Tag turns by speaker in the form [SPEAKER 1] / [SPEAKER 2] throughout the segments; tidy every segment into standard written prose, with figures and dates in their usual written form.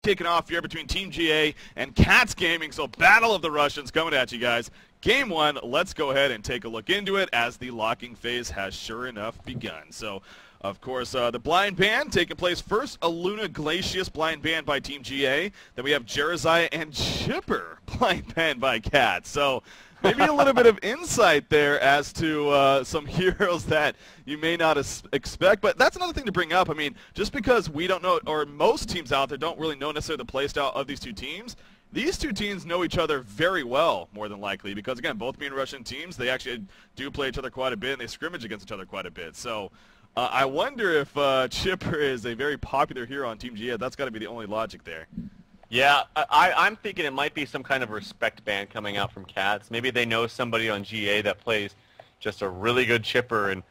[SPEAKER 1] Kicking off here between Team GA and Cats Gaming, so Battle of the Russians coming at you guys. Game 1, let's go ahead and take a look into it as the locking phase has sure enough begun. So, of course, the blind ban taking place first, a Luna Glacius blind ban by Team GA. Then we have Jerizaiah and Chipper blind ban by Cats. So, maybe a little bit of insight there as to some heroes that you may not expect. But that's another thing to bring up. I mean, just because we don't know, or most teams out there don't really know necessarily the playstyle of these two teams know each other very well, more than likely, because, again, both being Russian teams, they actually do play each other quite a bit, and they scrimmage against each other quite a bit. So I wonder if Chipper is a very popular hero on Team GA. That's got to be the only logic there.
[SPEAKER 2] Yeah, I'm thinking it might be some kind of respect ban coming out from Cats. Maybe they know somebody on GA that plays just a really good Chipper. And,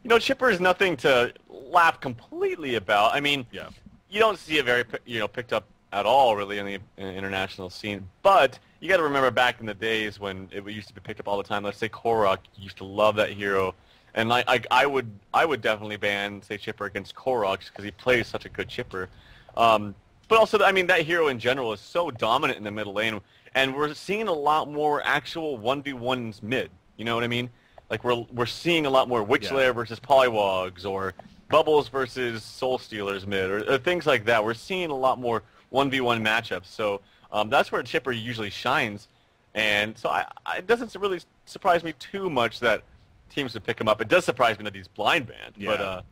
[SPEAKER 2] you know, Chipper is nothing to laugh completely about. I mean,
[SPEAKER 1] yeah,
[SPEAKER 2] you don't see it very, picked up at all, really, in the international scene. But you got to remember back in the days when it used to be picked up all the time. Let's say Korok used to love that hero. And I would definitely ban, say, Chipper against Korok because he plays such a good Chipper. But also, I mean, that hero in general is so dominant in the middle lane, and we're seeing a lot more actual 1v1s mid. You know what I mean? Like, we're seeing a lot more Witchlayer versus Polywogs, or Bubbles versus Soul Stealers mid, or things like that. We're seeing a lot more 1v1 matchups. So that's where Chipper usually shines. And so it doesn't really surprise me too much that teams would pick him up. It does surprise me that he's blind banned, but,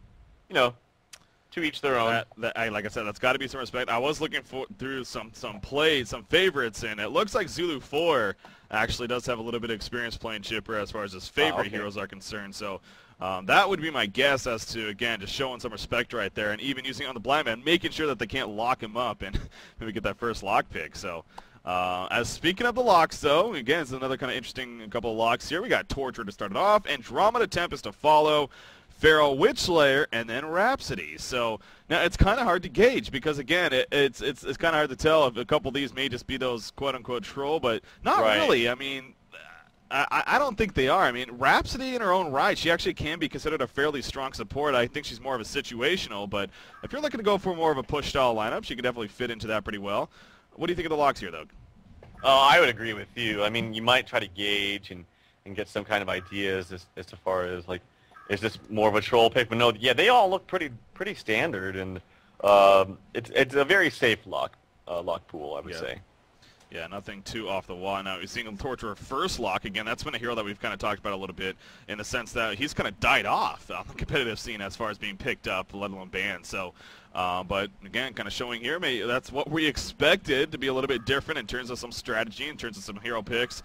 [SPEAKER 2] you know, to each their own.
[SPEAKER 1] Like I said, that's got to be some respect. I was looking through some plays, some favorites, and it looks like Zulu 4 actually does have a little bit of experience playing Chipper as far as his favorite heroes are concerned. So that would be my guess as to, again, just showing some respect right there, and even using it on the blind man, making sure that they can't lock him up and maybe get that first lock pick. So as speaking of the locks, though, again, it's another kind of interesting couple of locks here. We got Torture to start it off, Andromeda Tempest to follow, Pharaoh Witchlayer, and then Rhapsody. So now it's kind of hard to gauge because, again, it's kind of hard to tell if a couple of these may just be those quote-unquote troll, but not really. I mean, I don't think they are. I mean, Rhapsody in her own right, she actually can be considered a fairly strong support. I think she's more of a situational, but if you're looking to go for more of a push-style lineup, she can definitely fit into that pretty well. What do you think of the locks here, though?
[SPEAKER 2] Oh, I would agree with you. I mean, you might try to gauge and get some kind of ideas as far as, like, is this more of a troll pick? But no, yeah, they all look pretty standard, and it's a very safe lock pool, I would say.
[SPEAKER 1] Yeah, nothing too off the wall. Now, we're seeing Torturer first lock again. That's been a hero that we've kind of talked about a little bit in the sense that he's kind of died off on the competitive scene as far as being picked up, let alone banned. So, but again, kind of showing here, maybe that's what we expected to be a little bit different in terms of some strategy, in terms of some hero picks,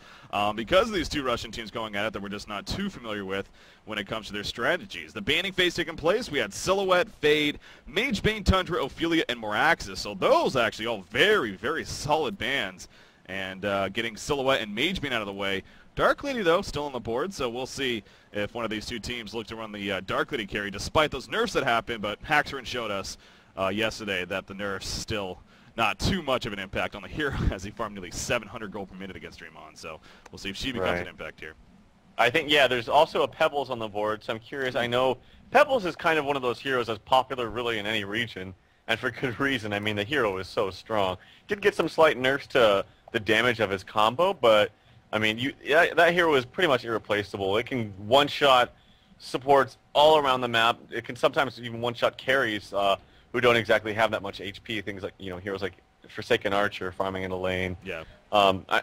[SPEAKER 1] because of these two Russian teams going at it that we're just not too familiar with when it comes to their strategies. The banning phase taking place, we had Silhouette, Fade, Mage Bane, Tundra, Ophelia, and Moraxis. So those actually all very, very solid bans. And getting Silhouette and Mage Bane out of the way. Dark Lady, though, still on the board, so we'll see if one of these two teams look to run the Dark Lady carry, despite those nerfs that happened. But Haxerin showed us yesterday that the nerfs still not too much of an impact on the hero as he farmed nearly 700 gold per minute against DreamhoN. So we'll see if she becomes an impact here.
[SPEAKER 2] I think, yeah, there's also a Pebbles on the board, so I'm curious. I know Pebbles is kind of one of those heroes that's popular really in any region, and for good reason. I mean, the hero is so strong. Did get some slight nerfs to the damage of his combo, but I mean, that hero is pretty much irreplaceable. It can one-shot supports all around the map. It can sometimes even one-shot carries who don't exactly have that much HP. Things like, you know, heroes like Forsaken Archer farming in the lane.
[SPEAKER 1] Yeah.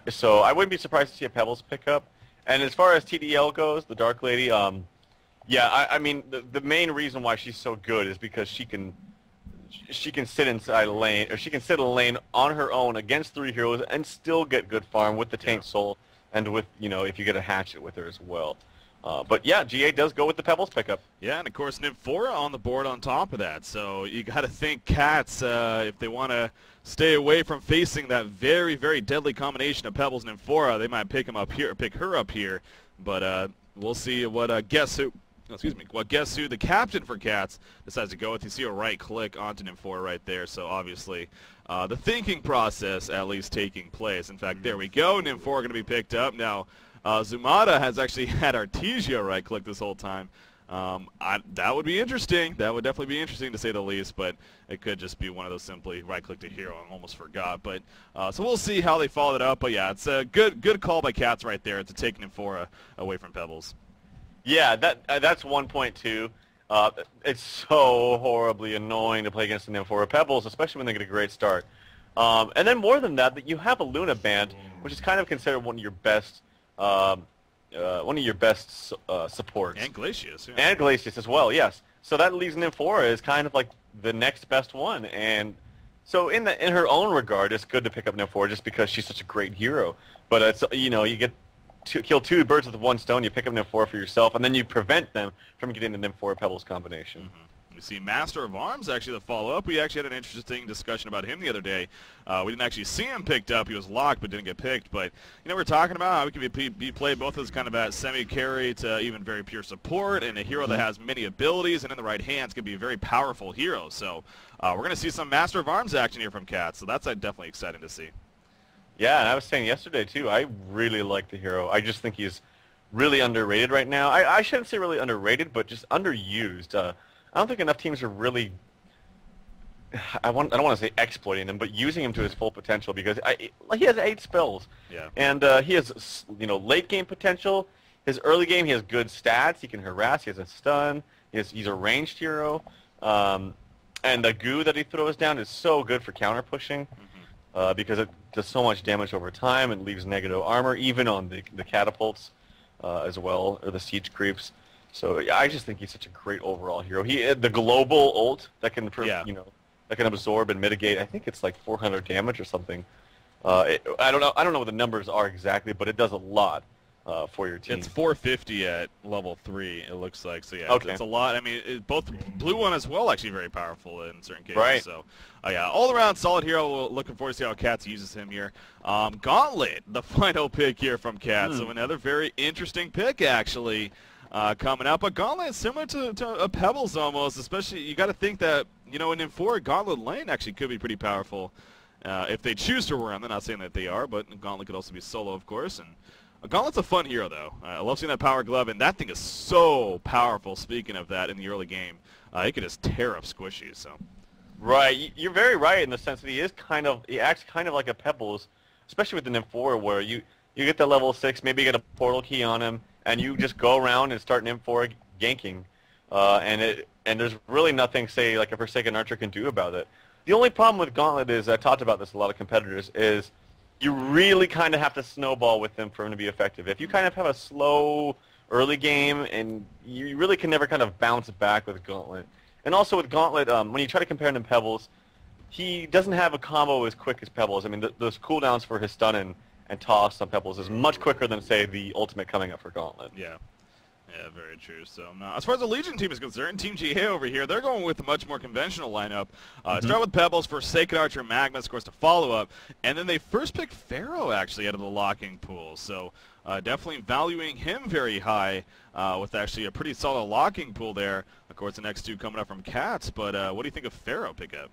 [SPEAKER 2] So I wouldn't be surprised to see a Pebbles pick up. And as far as TDL goes, the Dark Lady, yeah, I mean, the main reason why she's so good is because she can sit inside a lane, or she can sit in a lane on her own against three heroes and still get good farm with the Taint Soul and with, you know, if you get a Hatchet with her as well. But yeah, GA does go with the Pebbles pickup.
[SPEAKER 1] Yeah, and of course Nymphora on the board on top of that. So you got to think Cats, if they want to stay away from facing that very, very deadly combination of Pebbles and Nymphora, they might pick her up here. But we'll see what Guess Who, the captain for Cats, decides to go with. You see a right click onto Nymphora right there. So obviously the thinking process at least taking place. In fact, there we go. Nymphora going to be picked up now. Zumata has actually had Artesia right-click this whole time. That would be interesting. That would definitely be interesting to say the least, but it could just be one of those simply right-click to hero and almost forgot. But so we'll see how they follow it up. But yeah, it's a good call by Cats right there to take Nymphora away from Pebbles.
[SPEAKER 2] Yeah, that's one point too. It's so horribly annoying to play against the Nymphora Pebbles, especially when they get a great start. And then more than that, you have a Luna band, which is kind of considered one of your best supports.
[SPEAKER 1] And Glacius. Yeah.
[SPEAKER 2] And Glacius as well, yes. So that leaves Nymphora as kind of like the next best one. And so in her own regard, it's good to pick up Nymphora just because she's such a great hero. But it's, you get to kill two birds with one stone. You pick up Nymphora for yourself, and then you prevent them from getting the Nymphora Pebbles combination.
[SPEAKER 1] Mm-hmm. You see Master of Arms, actually, the follow-up. We actually had an interesting discussion about him the other day. We didn't actually see him picked up. He was locked but didn't get picked. But, we're talking about how he can be played both as kind of a semi-carry to even very pure support, and a hero that has many abilities, and in the right hands can be a very powerful hero. So we're going to see some Master of Arms action here from Cats, so that's definitely exciting to see.
[SPEAKER 2] Yeah, and I was saying yesterday, too, I really like the hero. I just think he's really underrated right now. I shouldn't say really underrated, but just underused. I don't think enough teams are really, I don't want to say exploiting him, but using him to his full potential because he has 8 spells.
[SPEAKER 1] Yeah.
[SPEAKER 2] And he has, late game potential. His early game, he has good stats. He can harass. He has a stun. He's a ranged hero. And the goo that he throws down is so good for counter pushing because it does so much damage over time and leaves negative armor, even on the catapults as well, or the siege creeps. So I just think he's such a great overall hero. The global ult that can that can absorb and mitigate. I think it's like 400 damage or something. I don't know what the numbers are exactly, but it does a lot for your team.
[SPEAKER 1] It's 450 at level 3. It looks like. So yeah,
[SPEAKER 2] okay.
[SPEAKER 1] It's a lot. I mean, both blue one as well actually very powerful in certain cases.
[SPEAKER 2] Right.
[SPEAKER 1] So yeah, all around solid hero. Looking forward to see how Cats uses him here. Gauntlet, the final pick here from Cats. So another very interesting pick actually. Coming up, but Gauntlet is similar to a Pebbles almost, especially you got to think that, in N4, Gauntlet lane actually could be pretty powerful if they choose to run. They're not saying that they are, but Gauntlet could also be solo, of course. And Gauntlet's a fun hero, though. I love seeing that power glove, and that thing is so powerful, speaking of that, in the early game. It could just tear up squishies, so.
[SPEAKER 2] Right, you're very right in the sense that he acts kind of like a Pebbles, especially with the Nymphora, where you get the level 6, maybe you get a portal key on him, and you just go around and start Nymphora ganking, and there's really nothing, say, like a Forsaken Archer can do about it. The only problem with Gauntlet is, I talked about this with a lot of competitors, is you really kind of have to snowball with them for him to be effective. If you kind of have a slow early game, and you really can never kind of bounce back with Gauntlet. And also with Gauntlet, when you try to compare him to Pebbles, he doesn't have a combo as quick as Pebbles. I mean, those cooldowns for his stun and toss on Pebbles is much quicker than, say, the ultimate coming up for Gauntlet.
[SPEAKER 1] Yeah. Yeah, very true. So, as far as the Legion team is concerned, Team GA over here, they're going with a much more conventional lineup. Start with Pebbles, Forsaken Archer, Magnus, of course, to follow up. And then they first picked Pharaoh, actually, out of the locking pool. So, definitely valuing him very high with actually a pretty solid locking pool there. Of course, the next two coming up from Cats. But what do you think of Pharaoh pickup?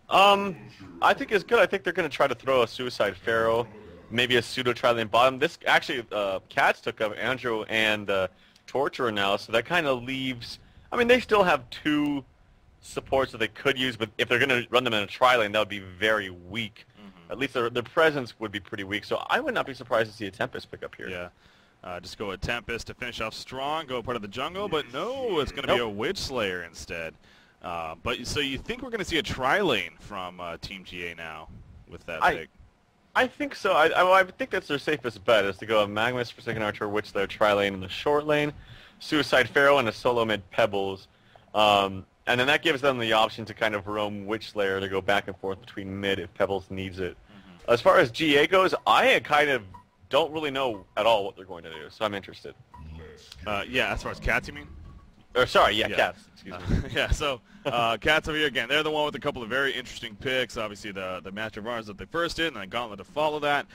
[SPEAKER 2] I think it's good. I think they're going to try to throw a Suicide Pharaoh, maybe a pseudo tri-lane bottom. This actually, Cats took up Andrew and Torturer now, so that kind of leaves. I mean, they still have 2 supports that they could use, but if they're going to run them in a tri-lane, that would be very weak. At least their presence would be pretty weak. So I would not be surprised to see a Tempest pick up here.
[SPEAKER 1] Yeah. Just go with Tempest to finish off strong, go part of the jungle, but no, it's going to be a Witch Slayer instead. But so you think we're going to see a tri-lane from Team GA now with that pick?
[SPEAKER 2] I think so. I think that's their safest bet, is to go Magnus, Forsaken Archer, Witch Slayer, tri-lane in the short lane, Suicide Pharaoh, and a solo mid Pebbles. And then that gives them the option to kind of roam Witch Slayer to go back and forth between mid if Pebbles needs it. As far as GA goes, I kind of don't really know at all what they're going to do, so I'm interested.
[SPEAKER 1] Yeah, as far as Cats, you mean?
[SPEAKER 2] Or sorry, Cats. Excuse me.
[SPEAKER 1] Yeah, so Cats over here again. They're the one with a couple of very interesting picks. Obviously, the Master of Arms that they first did, and then Gauntlet to follow that.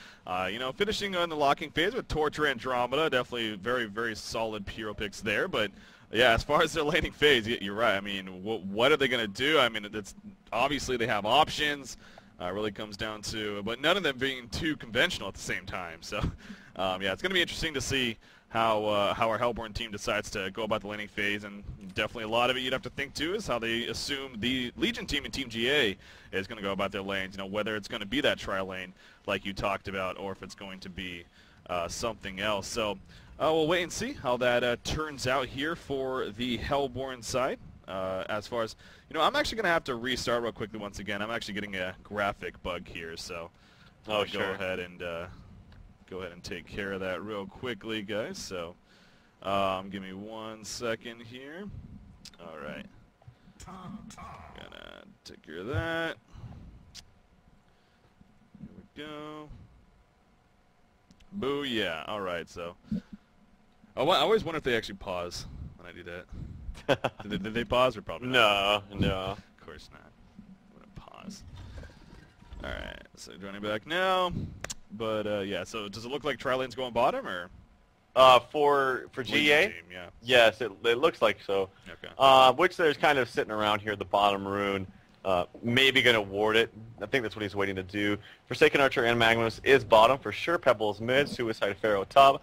[SPEAKER 1] Finishing on the locking phase with Torture Andromeda. Definitely very, very solid hero picks there. But yeah, as far as their laning phase, you're right. I mean, what are they going to do? I mean, it's obviously they have options. Really comes down to, but none of them being too conventional at the same time. So, yeah, it's going to be interesting to see how our Hellborn team decides to go about the laning phase, and definitely a lot of it you'd have to think too is how they assume the Legion team and Team GA is going to go about their lanes. You know, whether it's going to be that tri-lane like you talked about, or if it's going to be something else. So we'll wait and see how that turns out here for the Hellborn side. As far as, you know, I'm actually going to have to restart real quickly once again. I'm actually getting a graphic bug here, so I'll go ahead and take care of that real quickly, guys. So give me 1 second here. All right. Gonna take care of that. Here we go. Booyah. All right, so I always wonder if they actually pause when I do that. Did they pause or probably not?
[SPEAKER 2] No.
[SPEAKER 1] Of course not. I'm going to pause. Alright, so joining back now. But, yeah, so does it look like tri-lane's going bottom, or?
[SPEAKER 2] For GA?
[SPEAKER 1] Team, yeah.
[SPEAKER 2] Yes, it looks like so.
[SPEAKER 1] Okay.
[SPEAKER 2] Witchslayer's kind of sitting around here at the bottom rune. Maybe going to ward it. I think that's what he's waiting to do. Forsaken Archer and Magnus is bottom for sure. Pebbles mid, Suicide Pharaoh top.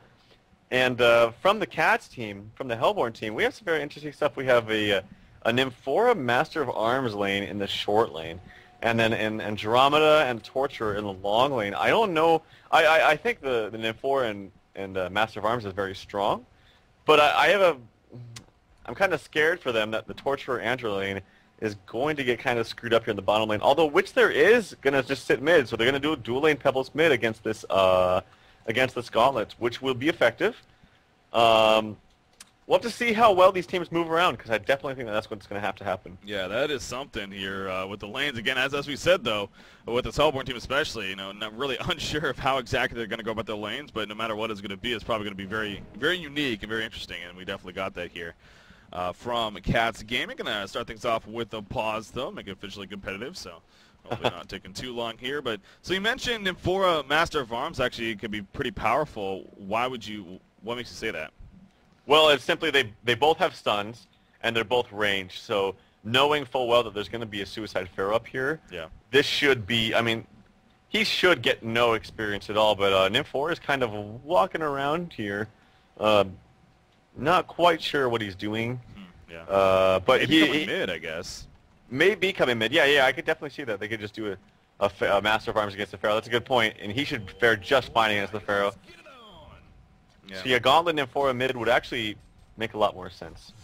[SPEAKER 2] And from the Cats team, from the Hellborn team, we have some very interesting stuff. We have a Nymphora Master of Arms lane in the short lane, and then Andromeda and Torturer in the long lane. I don't know. I think the Nymphora and Master of Arms is very strong, but I'm kind of scared for them that the Torturer Andro lane is going to get kind of screwed up here in the bottom lane. Although Witchslayer is going to just sit mid, so they're going to do a dual lane Pebbles mid against this. Against the Gauntlets, which will be effective. We'll have to see how well these teams move around, because I definitely think that's what's going to have to happen.
[SPEAKER 1] Yeah, that is something here with the lanes. Again, as we said, though, with this Hellborn team especially, you know, not really unsure of how exactly they're going to go about their lanes, but no matter what it's going to be, it's probably going to be very, very unique and very interesting, and we definitely got that here from Cats Gaming. Going to start things off with a pause, though, make it officially competitive, so hopefully not taking too long here. But so you mentioned Nymphora Master of Arms actually could be pretty powerful. What makes you say that?
[SPEAKER 2] Well, it's simply they both have stuns and they're both ranged. So knowing full well that there's going to be a Suicide Pharaoh up here,
[SPEAKER 1] yeah,
[SPEAKER 2] this should be. I mean, he should get no experience at all. But Nymphora is kind of walking around here, not quite sure what he's doing.
[SPEAKER 1] Yeah,
[SPEAKER 2] but
[SPEAKER 1] he mid, I guess.
[SPEAKER 2] Maybe coming mid. Yeah, I could definitely see that. They could just do a Master of Arms against the Pharaoh. That's a good point, and he should fare just fine against the Pharaoh.
[SPEAKER 1] Yeah.
[SPEAKER 2] So yeah, Gauntlet and Nymphora mid would actually make a lot more sense.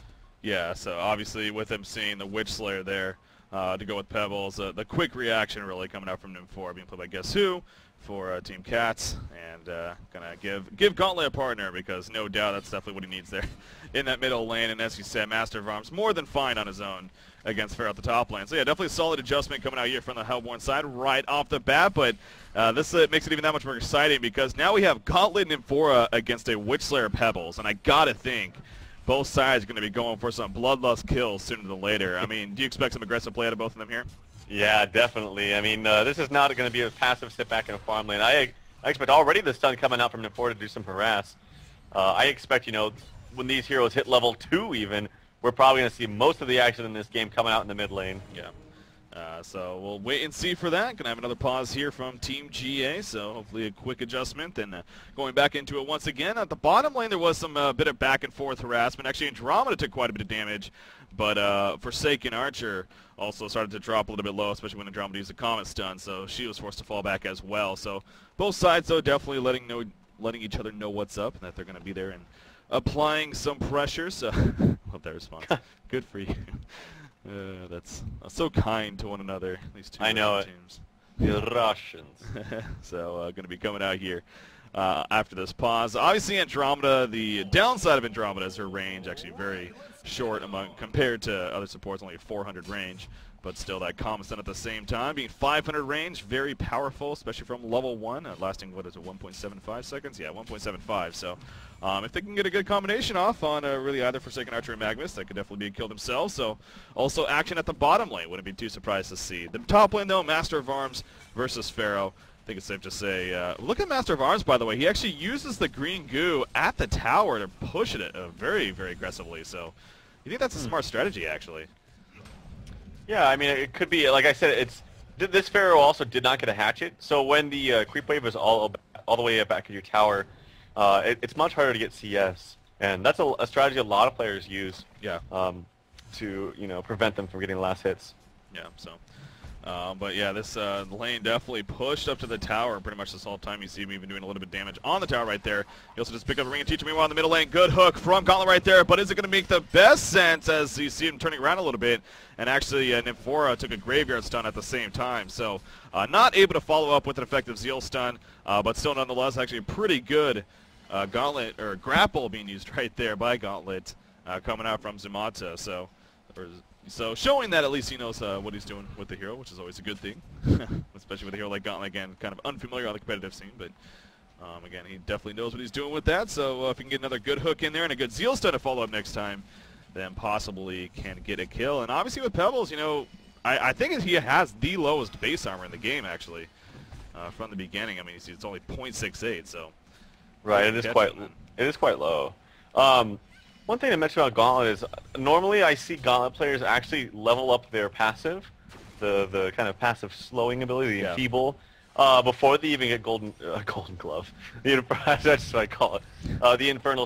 [SPEAKER 1] Yeah, so obviously with him seeing the Witchslayer there to go with Pebbles, the quick reaction really coming out from Nymphora being played by Guess Who for Team Cats, and gonna give Gauntlet a partner, because no doubt that's definitely what he needs there in that middle lane. And as you said, Master of Arms more than fine on his own against Pharaoh at the top lane. So yeah, definitely a solid adjustment coming out here from the Hellborn side right off the bat, but this makes it even that much more exciting, because now we have Gauntlet and Nymphora against a Witchslayer Pebbles, and I gotta think both sides are going to be going for some bloodlust kills sooner than later. I mean, do you expect some aggressive play out of both of them here?
[SPEAKER 2] Yeah, definitely. I mean, this is not going to be a passive sit back in a farm lane. I expect already the stun coming out from Nymphora to do some harass. I expect, you know, when these heroes hit level 2 even, we're probably going to see most of the action in this game coming out in the mid lane.
[SPEAKER 1] Yeah. So we'll wait and see for that. Going to have another pause here from Team GA, so hopefully a quick adjustment. And going back into it once again, at the bottom lane there was some bit of back and forth harassment. Actually, Andromeda took quite a bit of damage, but Forsaken Archer also started to drop a little bit low, especially when Andromeda used a Comet Stun, so she was forced to fall back as well. So both sides, though, definitely letting each other know what's up, and that they're going to be there and applying some pressure. So love that response. Good for you. That's so kind to one another, these two teams.
[SPEAKER 2] The Russians.
[SPEAKER 1] So going to be coming out here after this pause. Obviously, Andromeda, the downside of Andromeda is her range actually very short compared to other supports, only 400 range. But still, that Comet Stun at the same time, being 500 range, very powerful, especially from level 1, lasting, what is it, 1.75 seconds? Yeah, 1.75. So if they can get a good combination off on really either Forsaken Archer or Magnus, that could definitely be a kill themselves. So also action at the bottom lane, wouldn't be too surprised to see. The top lane, though, Master of Arms versus Pharaoh. I think it's safe to say, look at Master of Arms, by the way. He actually uses the green goo at the tower to push it very, very aggressively. So you think that's a smart strategy, actually?
[SPEAKER 2] Yeah, I mean, it could be, like I said, this Pharaoh also did not get a hatchet, so when the creep wave is all the way back at your tower, it's much harder to get CS, and that's a strategy a lot of players use.
[SPEAKER 1] Yeah.
[SPEAKER 2] To prevent them from getting the last hits.
[SPEAKER 1] Yeah. So. But yeah, this lane definitely pushed up to the tower pretty much this whole time. You see him even doing a little bit of damage on the tower right there. He also just picked up a ring and teacher. Meanwhile, in the middle lane, good hook from Gauntlet right there. But is it going to make the best sense as you see him turning around a little bit? And actually, Nymphora took a graveyard stun at the same time. So not able to follow up with an effective Zeal stun, but still nonetheless actually a pretty good Gauntlet or grapple being used right there by Gauntlet coming out from Zumata. So showing that at least he knows what he's doing with the hero, which is always a good thing, especially with a hero like Gauntlet, again, kind of unfamiliar on the competitive scene, but again, he definitely knows what he's doing with that, so if he can get another good hook in there and a good Zeal stun to follow up next time, then possibly can get a kill. And obviously with Pebbles, I think he has the lowest base armor in the game, actually, from the beginning. I mean, you see it's only 0.68, so...
[SPEAKER 2] Right, it is quite low. One thing to mention about Gauntlet is normally I see Gauntlet players actually level up their passive, the kind of passive slowing ability, the enfeeble, before they even get golden glove. That's what I call it. The infernal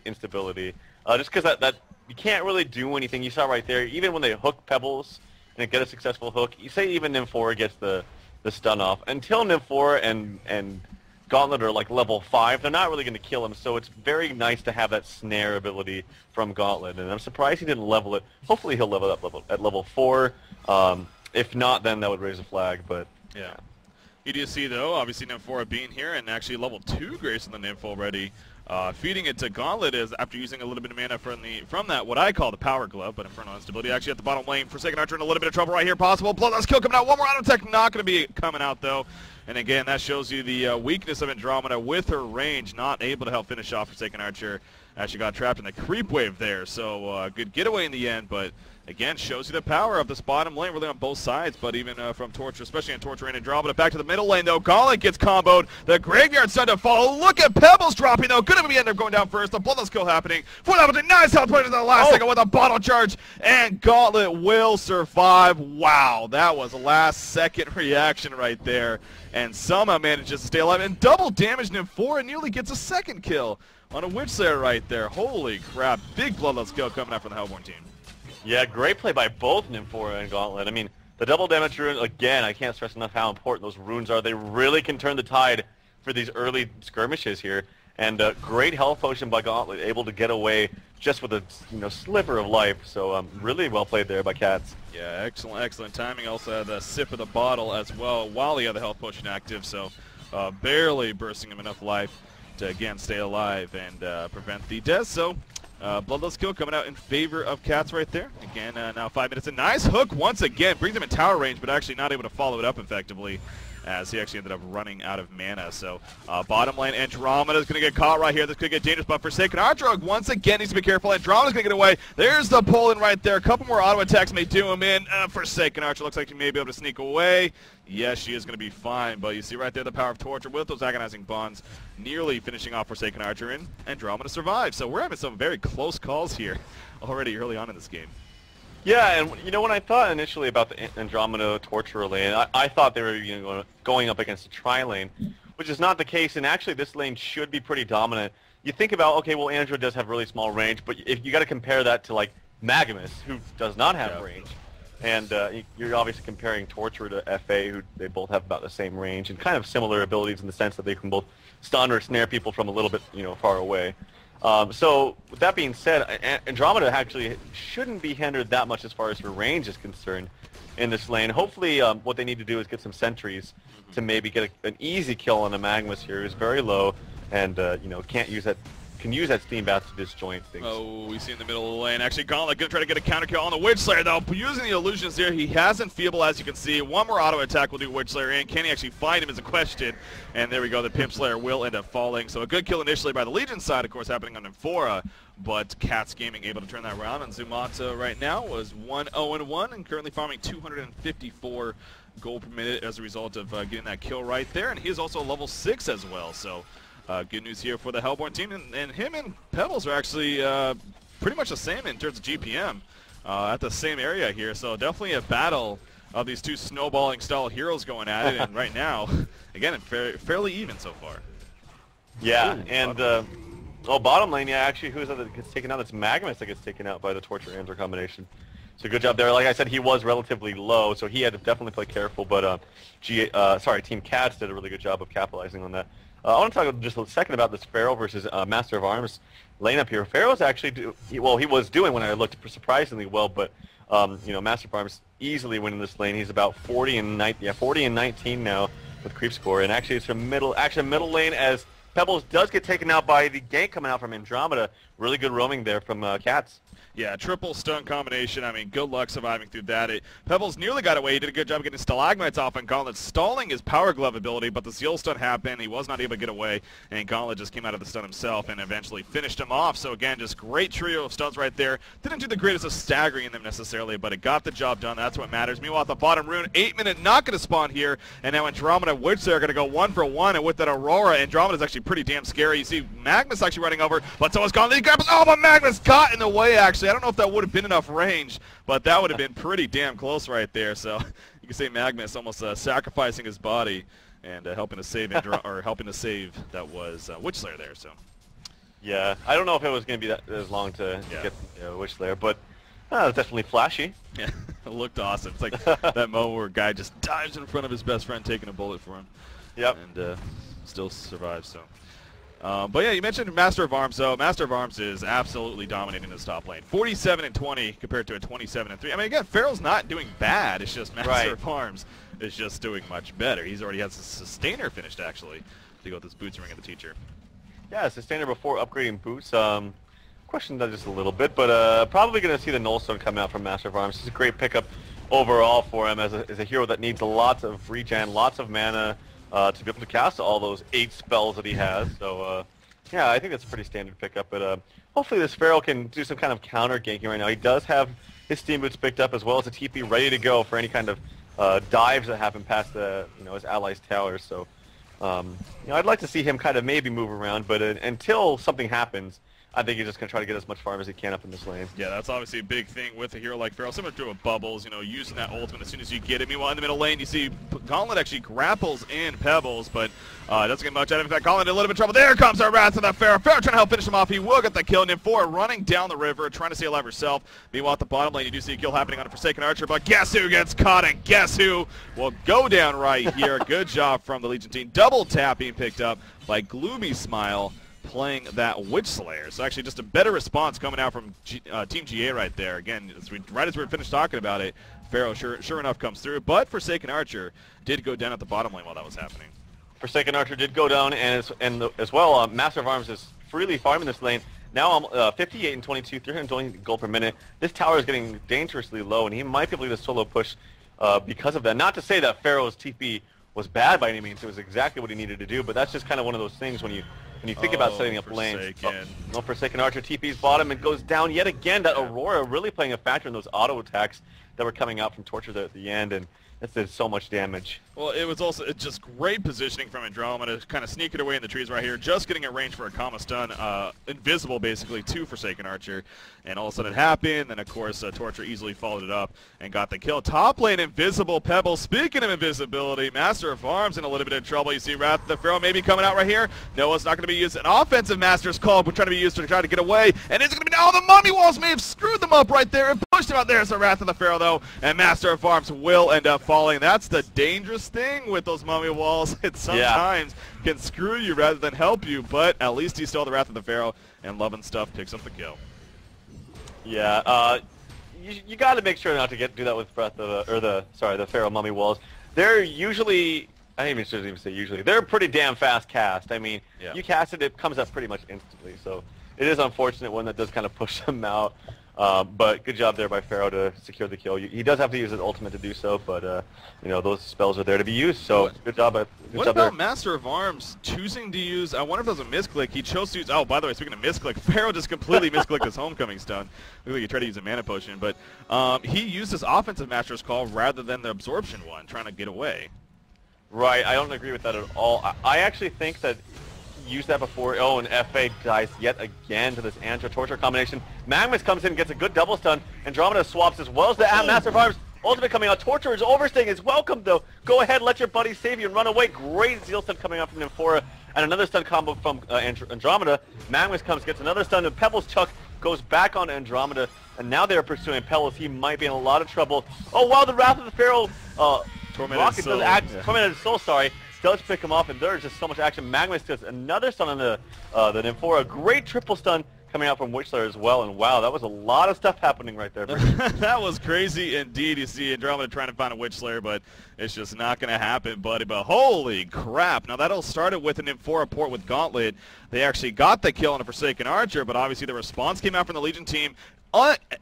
[SPEAKER 2] instability. Just because that you can't really do anything. You saw right there, even when they hook Pebbles and get a successful hook, you say even Nymphora gets the stun off. Until Nymphora and Gauntlet are like level 5, they're not really going to kill him, so it's very nice to have that snare ability from Gauntlet, and I'm surprised he didn't level it. Hopefully he'll level it up at level 4. If not, then that would raise a flag, but...
[SPEAKER 1] Yeah. You do see, though, obviously Nymphora being here, and actually level 2 Grace on the Nymph already. Feeding it to Gauntlet is after using a little bit of mana from that, what I call the Power Glove, but Infernal Instability. Actually at the bottom lane, Forsaken Archer in a little bit of trouble right here, possible. Bloodlust kill coming out, one more auto attack, not going to be coming out, though. And again, that shows you the weakness of Andromeda with her range, not able to help finish off Forsaken Archer as she got trapped in the creep wave there. So good getaway in the end, but again, shows you the power of this bottom lane really on both sides, but even from Torture, especially on Torture and Andromeda. Back to the middle lane, though. Gauntlet gets comboed. The Graveyard's starting to follow. Look at Pebbles dropping, though. Gonna be end up going down first. The Bloodlust kill happening. 4 level 2, nice health point in the last second with a bottle charge, and Gauntlet will survive. Wow, that was a last second reaction right there. And somehow manages to stay alive. And double damage Nymphora nearly gets a second kill on a Witch Slayer right there. Holy crap. Big Bloodlust kill coming out from the Hellborn team.
[SPEAKER 2] Yeah, great play by both Nymphora and Gauntlet. I mean, the double damage rune, again, I can't stress enough how important those runes are. They really can turn the tide for these early skirmishes here. And great health potion by Gauntlet, able to get away just with a sliver of life. So really well played there by Cats.
[SPEAKER 1] Yeah, excellent timing. Also had a sip of the bottle as well while he had the health potion active. So barely bursting him enough life to again stay alive and prevent the death. So Bloodlust kill coming out in favor of Cats right there. Again, now 5 minutes. A nice hook once again. Brings him in tower range, but actually not able to follow it up effectively, as he actually ended up running out of mana. So bottom lane, Andromeda is going to get caught right here. This could get dangerous, but Forsaken Archer once again needs to be careful. Andromeda's going to get away. There's the pull-in right there. A couple more auto attacks may do him in. Forsaken Archer looks like she may be able to sneak away. Yes, she is going to be fine, but you see right there the power of Torture with those agonizing bonds nearly finishing off Forsaken Archer, and Andromeda survives. So we're having some very close calls here already early on in this game.
[SPEAKER 2] Yeah, and when I thought initially about the Andromeda Torturer lane, I thought they were going up against a tri-lane, which is not the case, and actually this lane should be pretty dominant. You think about, okay, well, Andro does have really small range, but if you got to compare that to, like, Magamus, who does not have range, and you're obviously comparing Torturer to FA, who they both have about the same range, and kind of similar abilities in the sense that they can both stun or snare people from a little bit, far away. So, with that being said, Andromeda actually shouldn't be hindered that much as far as her range is concerned in this lane. Hopefully, what they need to do is get some sentries to maybe get an easy kill on the Magmus here, who's very low, and, can use that Steam Bath to disjoint things.
[SPEAKER 1] Oh, we see in the middle of the lane. Actually, Gauntlet going to try to get a counter kill on the Witch Slayer, though. Using the illusions there, he has Enfeeble, as you can see. One more auto attack will do Witch Slayer in. Can he actually find him is a question. And there we go. The Pimp Slayer will end up falling. So a good kill initially by the Legion side, of course, happening on Nymphora. But Cats Gaming able to turn that around. And Zumata right now was 1-0-1 and currently farming 254 gold per minute as a result of getting that kill right there. And he is also level 6 as well. So good news here for the Hellborn team, and him and Pebbles are actually pretty much the same in terms of GPM at the same area here, so definitely a battle of these two snowballing style heroes going at it, and right now, again, fairly even so far.
[SPEAKER 2] Yeah,
[SPEAKER 1] Ooh,
[SPEAKER 2] and bottom lane, yeah, actually, who's that gets taken out? That's Magnus that gets taken out by the Torture Answer combination. So good job there. Like I said, he was relatively low, so he had to definitely play careful. But Team Cats did a really good job of capitalizing on that. I want to talk just a second about this Pharaoh versus Master of Arms lane up here. Pharaoh's actually he was doing when I looked surprisingly well, but Master of Arms easily winning this lane. He's about 40 and 19 now with creep score, and actually it's from middle lane as Pebbles does get taken out by the gank coming out from Andromeda. Really good roaming there from Cats.
[SPEAKER 1] Yeah, triple stun combination. I mean, good luck surviving through that. Pebbles nearly got away. He did a good job getting stalagmites off on Gauntlet, stalling his power glove ability, but the seal stun happened. He was not able to get away, and Gauntlet just came out of the stun himself and eventually finished him off. So again, just great trio of stuns right there. Didn't do the greatest of staggering them necessarily, but it got the job done. That's what matters. Meanwhile, at the bottom, Rune, 8-minute not going to spawn here, and now Andromeda Witch are going to go 1-for-1, and with that Aurora, Andromeda's actually pretty damn scary. You see Magnus actually running over, but so is Gauntlet. He grabs, but Magnus got in the way, actually. I don't know if that would have been enough range, but that would have been pretty damn close right there. So you can say Magnus almost sacrificing his body and helping to save helping to save that was Witch Slayer there. So
[SPEAKER 2] yeah, I don't know if it was going to be that as long to get Witch Slayer, but it was definitely flashy.
[SPEAKER 1] Yeah, it looked awesome. It's like that moment where a guy just dives in front of his best friend taking a bullet for him.
[SPEAKER 2] Yep.
[SPEAKER 1] And still survives. So. But yeah, you mentioned Master of Arms, though. Master of Arms is absolutely dominating this top lane. 47-20 compared to a 27-3. I mean, again, Pharaoh's not doing bad. It's just Master of Arms is just doing much better. He's already has a Sustainer finished, actually, to go with his Boots Ring of the Teacher.
[SPEAKER 2] Yeah, Sustainer before upgrading Boots. Questioned that just a little bit, but probably going to see the Nullstone come out from Master of Arms. It's a great pickup overall for him as a hero that needs lots of regen, lots of mana, to be able to cast all those 8 spells that he has. So, yeah, I think that's a pretty standard pickup. But hopefully this Pharaoh can do some kind of counter ganking right now. He does have his Steam Boots picked up as well as a TP ready to go for any kind of dives that happen past his allies' towers. So, I'd like to see him kind of maybe move around, but until something happens, I think he's just going to try to get as much farm as he can up in this lane.
[SPEAKER 1] Yeah, that's obviously a big thing with a hero like Pharaoh. Similar to a Bubbles, using that ultimate as soon as you get it. Meanwhile, in the middle lane, you see Gauntlet actually grapples in Pebbles, but doesn't get much out of it. In fact, Gauntlet in a little bit of trouble. There comes our Wrath of the Pharaoh. Pharaoh trying to help finish him off. He will get the kill. And N4 running down the river, trying to stay alive herself. Meanwhile, at the bottom lane, you do see a kill happening on a Forsaken Archer, but guess who gets caught, and guess who will go down right here. Good job from the Legion team. Double tap being picked up by Gloomy Smile, playing that Witch Slayer. So actually just a better response coming out from Team GA right there. Again, right as we were finished talking about it, Pharaoh sure enough comes through, but Forsaken Archer did go down at the bottom lane while that was happening.
[SPEAKER 2] Forsaken Archer did go down, and as well, Master of Arms is freely farming this lane. Now I'm 58 and 22, 320 gold per minute. This tower is getting dangerously low, and he might be able to do the solo push because of that. Not to say that Pharaoh's TP was bad by any means. It was exactly what he needed to do, but that's just kind of one of those things when you think about setting up lanes. Forsaken Archer TP's bottom and goes down yet again. That Aurora really playing a factor in those auto attacks that were coming out from Torture at the end, and that did so much damage.
[SPEAKER 1] Well, it was also just great positioning from Andromeda, kind of sneaking away in the trees right here, just getting a range for a Kama stun, invisible basically to Forsaken Archer, and all of a sudden it happened, and of course Torture easily followed it up and got the kill. Top lane invisible Pebbles. Speaking of invisibility, Master of Arms in a little bit of trouble. You see Wrath of the Pharaoh maybe coming out right here. No, it's not going to be used. An offensive Master's call, but trying to be used to try to get away, and it's going to be now. The Mummy Walls may have screwed them up right there and pushed him out there. So Wrath of the Pharaoh though, and Master of Arms will end up falling. That's the dangerous thing with those Mummy Walls. It sometimes can screw you rather than help you, but at least he's still the Wrath of the Pharaoh, and Love and Stuff picks up the kill.
[SPEAKER 2] Yeah, you got to make sure not to do that with the Pharaoh Mummy Walls. They're usually, I shouldn't even say usually, they're a pretty damn fast cast. I mean, you cast it, it comes up pretty much instantly, so it is unfortunate when that does kind of push them out. But good job there by Pharaoh to secure the kill. He does have to use his ultimate to do so, but those spells are there to be used. So good job.
[SPEAKER 1] What about Master of Arms choosing to use? I wonder if that was a misclick. He chose to use. Oh, by the way, speaking of misclick, Pharaoh just completely misclicked his homecoming stun. Looked like he tried to use a mana potion, but he used his offensive Master's Call rather than the absorption one, trying to get away.
[SPEAKER 2] Right. I don't agree with that at all. I actually think that used that before. Oh, and FA dies yet again to this Andro Torture combination. Magnus comes in, gets a good double stun. Andromeda swaps as well as the Master of Arms. Ultimate coming out. Torture is overstaying. Is welcome though. Go ahead, let your buddy save you and run away. Great Zeal stun coming out from Nymphora and another stun combo from Andromeda. Magnus comes, gets another stun, and Pebbles Chuck goes back on Andromeda, and now they're pursuing Pebbles. He might be in a lot of trouble. Oh wow, the Wrath of the Pharaoh Rocket does act. Tormented Soul, sorry, does pick him off, and there's just so much action. Magnus does another stun on the Nymphora. Great triple stun coming out from Witchler as well, and wow, that was a lot of stuff happening right there.
[SPEAKER 1] That was crazy indeed. You see Andromeda trying to find a Witchler, but it's just not going to happen, buddy. But holy crap. Now that all started with an Nymphora port with Gauntlet. They actually got the kill on a Forsaken Archer, but obviously the response came out from the Legion team.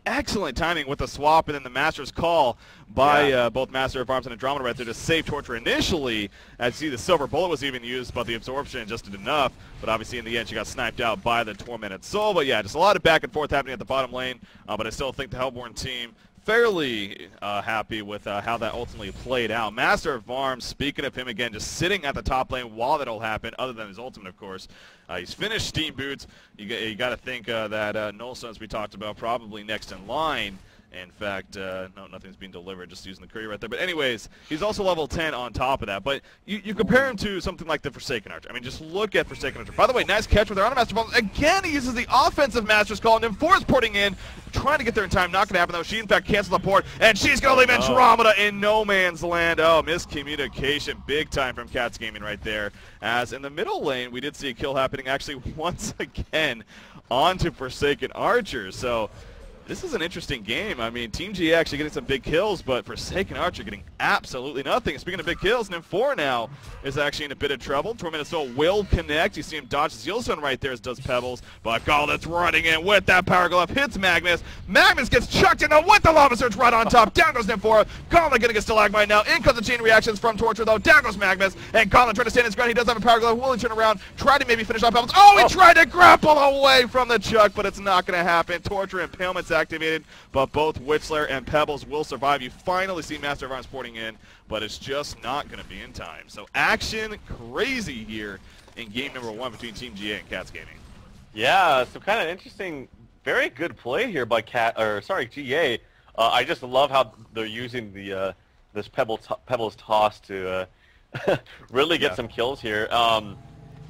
[SPEAKER 1] Excellent timing with the swap and then the Master's call by both Master of Arms and Andromeda right there to save Torture initially. As you see, the Silver Bullet was even used, but the Absorption just did enough. But obviously in the end, she got sniped out by the Tormented Soul. But yeah, just a lot of back and forth happening at the bottom lane. But I still think the Hellborn team fairly happy with how that ultimately played out. Master of Arms, speaking of him again, just sitting at the top lane while that all happened, other than his ultimate, of course. He's finished Steam Boots. You got to think that Null Suns we talked about probably next in line. In fact, no, nothing's being delivered, just using the courier right there. But anyways, he's also level 10 on top of that. But you compare him to something like the Forsaken Archer. I mean, just look at Forsaken Archer. By the way, nice catch with their Master Ball. Again, he uses the offensive Master's Call, and Nymfora's porting in, trying to get there in time. Not going to happen, though. She, in fact, canceled the port, and she's going to leave Andromeda in no man's land. Oh, miscommunication big time from Cats Gaming right there. As in the middle lane, we did see a kill happening actually once again onto Forsaken Archer. So this is an interesting game. I mean, Team G actually getting some big kills, but Forsaken Archer getting absolutely nothing. Speaking of big kills, Nymphora now is actually in a bit of trouble. Tormented Soul will connect. You see him dodge Zealstone right there as does Pebbles, but Gauntlet's running in with that Power Glove, hits Magnus. Magnus gets chucked in with the Lava Surge right on top. Down goes Nymphora. Gauntlet getting a Stalagmite now. In comes the chain reactions from Torture, though. Down goes Magnus, and Gauntlet trying to stand his ground. He does have a Power Glove. Will he turn around? Try to maybe finish off Pebbles. Oh, he tried to grapple away from the Chuck, but it's not going to happen. Torture Impalement's activated, but both Witchler and Pebbles will survive. You finally see Master of Arms porting in, but it's just not going to be in time. So action crazy here in game number 1 between Team GA and Cats Gaming.
[SPEAKER 2] Yeah, so kind of interesting, very good play here by GA. I just love how they're using the this Pebbles toss to really get some kills here.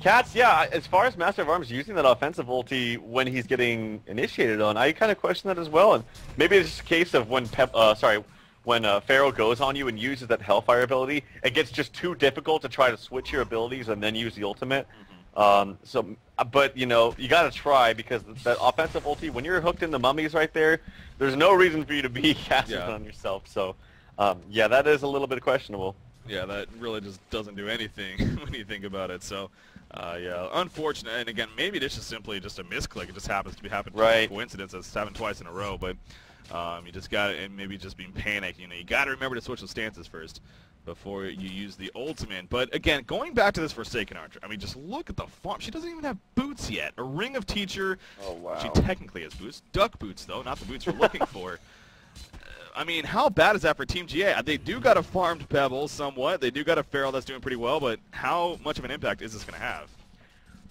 [SPEAKER 2] Cats, yeah, as far as Master of Arms using that offensive ulti when he's getting initiated on, I kind of question that as well. And maybe it's just a case of when Pharaoh goes on you and uses that Hellfire ability, it gets just too difficult to try to switch your abilities and then use the ultimate. But, you know, you got to try, because that offensive ulti, when you're hooked in the mummies right there, there's no reason for you to be casting it on yourself. So, yeah, that is a little bit questionable.
[SPEAKER 1] Yeah, that really just doesn't do anything when you think about it. So, yeah, unfortunate. And again, maybe this is simply just a misclick. It just happens to be happening. Right. Coincidence. It's happened twice in a row. But you just got to, and maybe just being panicked. You know, you got to remember to switch the stances first before you use the ultimate. But again, going back to this Forsaken Archer, I mean, just look at the farm. She doesn't even have boots yet. A Ring of Teacher. Oh, wow. She technically has boots. Duck boots, though, not the boots you're looking for. I mean, how bad is that for Team GA? They do got a farmed Pebbles somewhat. They do got a Feral that's doing pretty well, but how much of an impact is this going to have?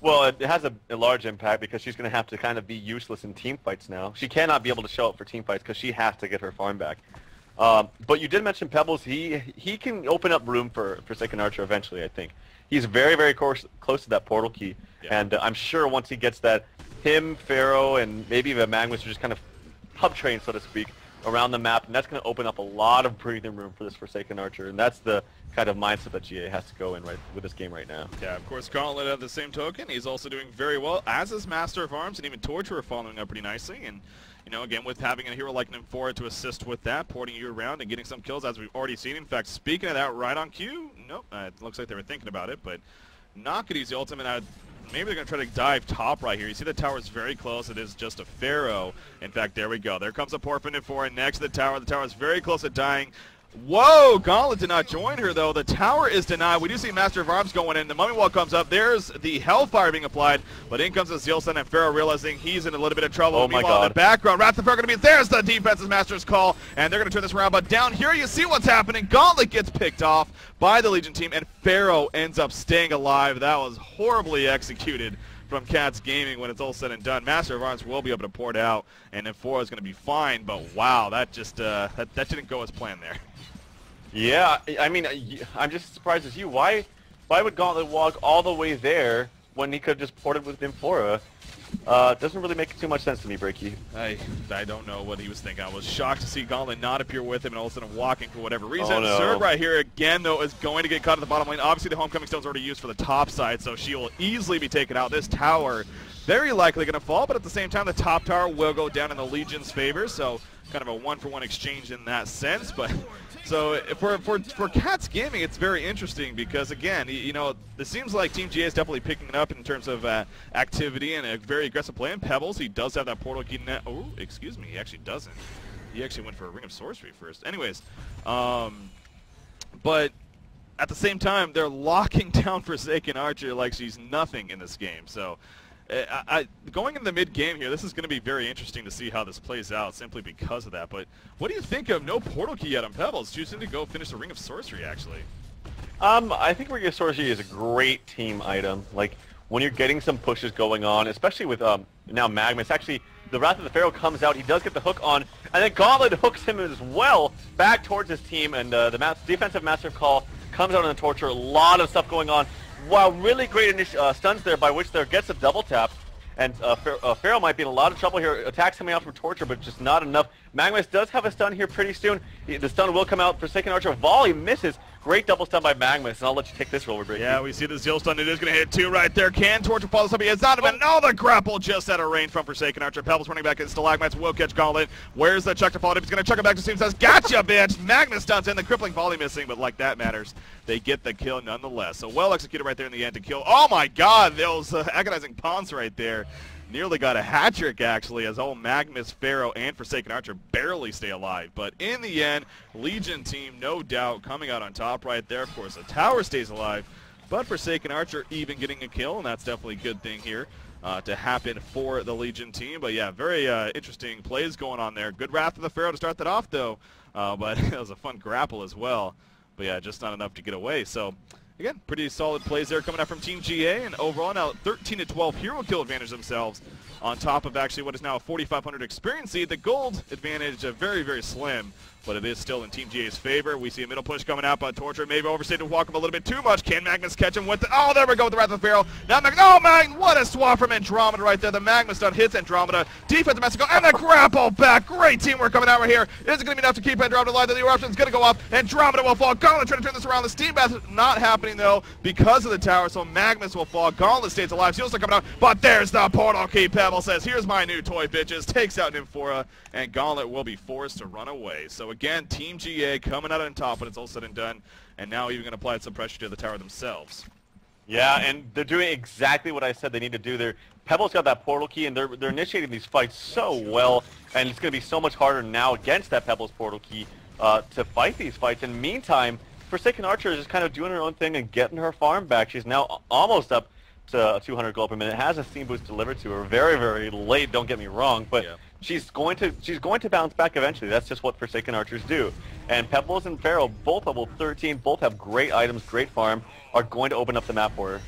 [SPEAKER 2] Well, it has a large impact, because she's going to have to kind of be useless in team fights now. She cannot be able to show up for team fights because she has to get her farm back. But you did mention Pebbles. He can open up room for Forsaken Archer eventually, I think. He's very, very close to that portal key. Yeah. And I'm sure once he gets that, him, Pharaoh, and maybe even Magnus are just kind of hub train, so to speak, around the map, and that's going to open up a lot of breathing room for this Forsaken Archer, and that's the kind of mindset that GA has to go in with this game right now.
[SPEAKER 1] Yeah, of course, Gauntlet at the same token, he's also doing very well, as is Master of Arms, and even Torture are following up pretty nicely, and you know, again, with having a hero like Nymphora to assist with that, porting you around and getting some kills, as we've already seen. In fact, speaking of that, right on cue, nope, it looks like they were thinking about it, but not going to use the ultimate. Maybe they're going to try to dive top right here. You see the tower's very close. It is just a Pharaoh. In fact, there we go. There comes a Porphin Nymphora next to the tower. The tower is very close to dying. Whoa! Gauntlet did not join her, though. The tower is denied. We do see Master of Arms going in. The Mummy Wall comes up. There's the Hellfire being applied, but in comes the Zealstone, and Pharaoh realizing he's in a little bit of trouble.
[SPEAKER 2] Oh, my
[SPEAKER 1] Meanwhile,
[SPEAKER 2] God.
[SPEAKER 1] in the background, Wrath of Pharaoh going to be there's the defense's Master's Call, and they're going to turn this around. But down here, you see what's happening. Gauntlet gets picked off by the Legion team, and Pharaoh ends up staying alive. That was horribly executed from Cats Gaming when it's all said and done. Master of Arms will be able to port out, and Nymphora is going to be fine, but wow, that just that didn't go as planned there.
[SPEAKER 2] Yeah, I mean, I'm just as surprised as you. Why Why would Gauntlet walk all the way there when he could have just ported with Nymphora? Doesn't really make too much sense to me, Breaky.
[SPEAKER 1] I don't know what he was thinking. I was shocked to see Gauntlet not appear with him and all of a sudden walking for whatever reason.
[SPEAKER 2] Oh, no.
[SPEAKER 1] Zerg right here again, though, is going to get caught at the bottom lane. Obviously, the Homecoming Stone's already used for the top side, so she will easily be taken out. This tower very likely going to fall, but at the same time, the top tower will go down in the Legion's favor, so kind of a one-for-one exchange in that sense. But so for Cats Gaming, it's very interesting because, again, you know, it seems like Team GA is definitely picking it up in terms of activity and a very aggressive play. And Pebbles, he does have that portal key. Oh, excuse me, he actually doesn't. He actually went for a Ring of Sorcery first. Anyways, but at the same time, they're locking down Forsaken Archer like she's nothing in this game. So going in the mid-game here, this is going to be very interesting to see how this plays out simply because of that. But what do you think of no portal key yet on Pebbles, choosing to go finish the Ring of Sorcery, actually?
[SPEAKER 2] I think Ring of Sorcery is a great team item. Like, when you're getting some pushes going on, especially with now Magnus. Actually, the Wrath of the Pharaoh comes out, he does get the hook on, and then Gauntlet hooks him as well back towards his team, and the defensive Master Call comes out on the Torture. A lot of stuff going on. Wow, really great stuns there by which there gets a double tap. And Pharaoh might be in a lot of trouble here. Attacks coming out from Torture, but just not enough. Magnus does have a stun here pretty soon. The stun will come out. Forsaken Archer volley misses. Great double stun by Magnus, and I'll let you take this roll, Breaky.
[SPEAKER 1] Yeah, we see the Zeal stun. It is going to hit 2 right there. Can Torture follow this up? He has not even. No, the grapple just out of range from Forsaken Archer. Pebbles running back in Stalagmites will catch Gauntlet. Where's the chuck to follow up? He's going to chuck it back to Steam. Says, gotcha, bitch. Magnus stuns in. The crippling volley missing, but like that matters. They get the kill nonetheless. So well executed right there in the end to kill. Oh my God, those agonizing pawns right there. Nearly got a hat trick, actually, as all Magnus, Pharaoh, and Forsaken Archer barely stay alive. But in the end, Legion team, no doubt, coming out on top right there. Of course, the tower stays alive, but Forsaken Archer even getting a kill, and that's definitely a good thing here to happen for the Legion team. But yeah, very interesting plays going on there. Good Wrath of the Pharaoh to start that off, though, but it was a fun grapple as well. But yeah, just not enough to get away. So again, pretty solid plays there coming out from Team GA, and overall now 13-12 hero kill advantage themselves on top of actually what is now a 4,500 experience seed. The gold advantage very, very slim, but it is still in Team GA's favor. We see a middle push coming out, but Torture maybe overstated to walk him a little bit too much. Can Magnus catch him with the... Oh, there we go with the Wrath of the Pharaoh. Now Magnus... Oh, man, what a swap from Andromeda right there. The Magnus stun hits Andromeda. Defensive Master and the grapple back. Great teamwork coming out right here. Is it going to be enough to keep Andromeda alive? The eruption's going to go up. Andromeda will fall. Gauntlet trying to turn this around. The steam bath not happening, though, because of the tower, so Magnus will fall. Gauntlet stays alive. Seal's still coming out, but there's the portal key. Pebble says, here's my new toy, bitches. Takes out Nymphora, and Gauntlet will be forced to run away. So again, Team GA coming out on top when it's all said and done, and now even going to apply some pressure to the tower themselves.
[SPEAKER 2] Yeah, and they're doing exactly what I said they need to do there. Pebbles got that portal key, and they're initiating these fights so well, and it's going to be so much harder now against that Pebbles portal key to fight these fights. In the meantime, Forsaken Archer is just kind of doing her own thing and getting her farm back. She's now almost up to 200 gold per minute. Has a steam boost delivered to her. Very, very late, don't get me wrong, but yeah. She's going to bounce back eventually. That's just what Forsaken Archers do. And Pebbles and Pharaoh, both level 13, both have great items, great farm, are going to open up the map for her.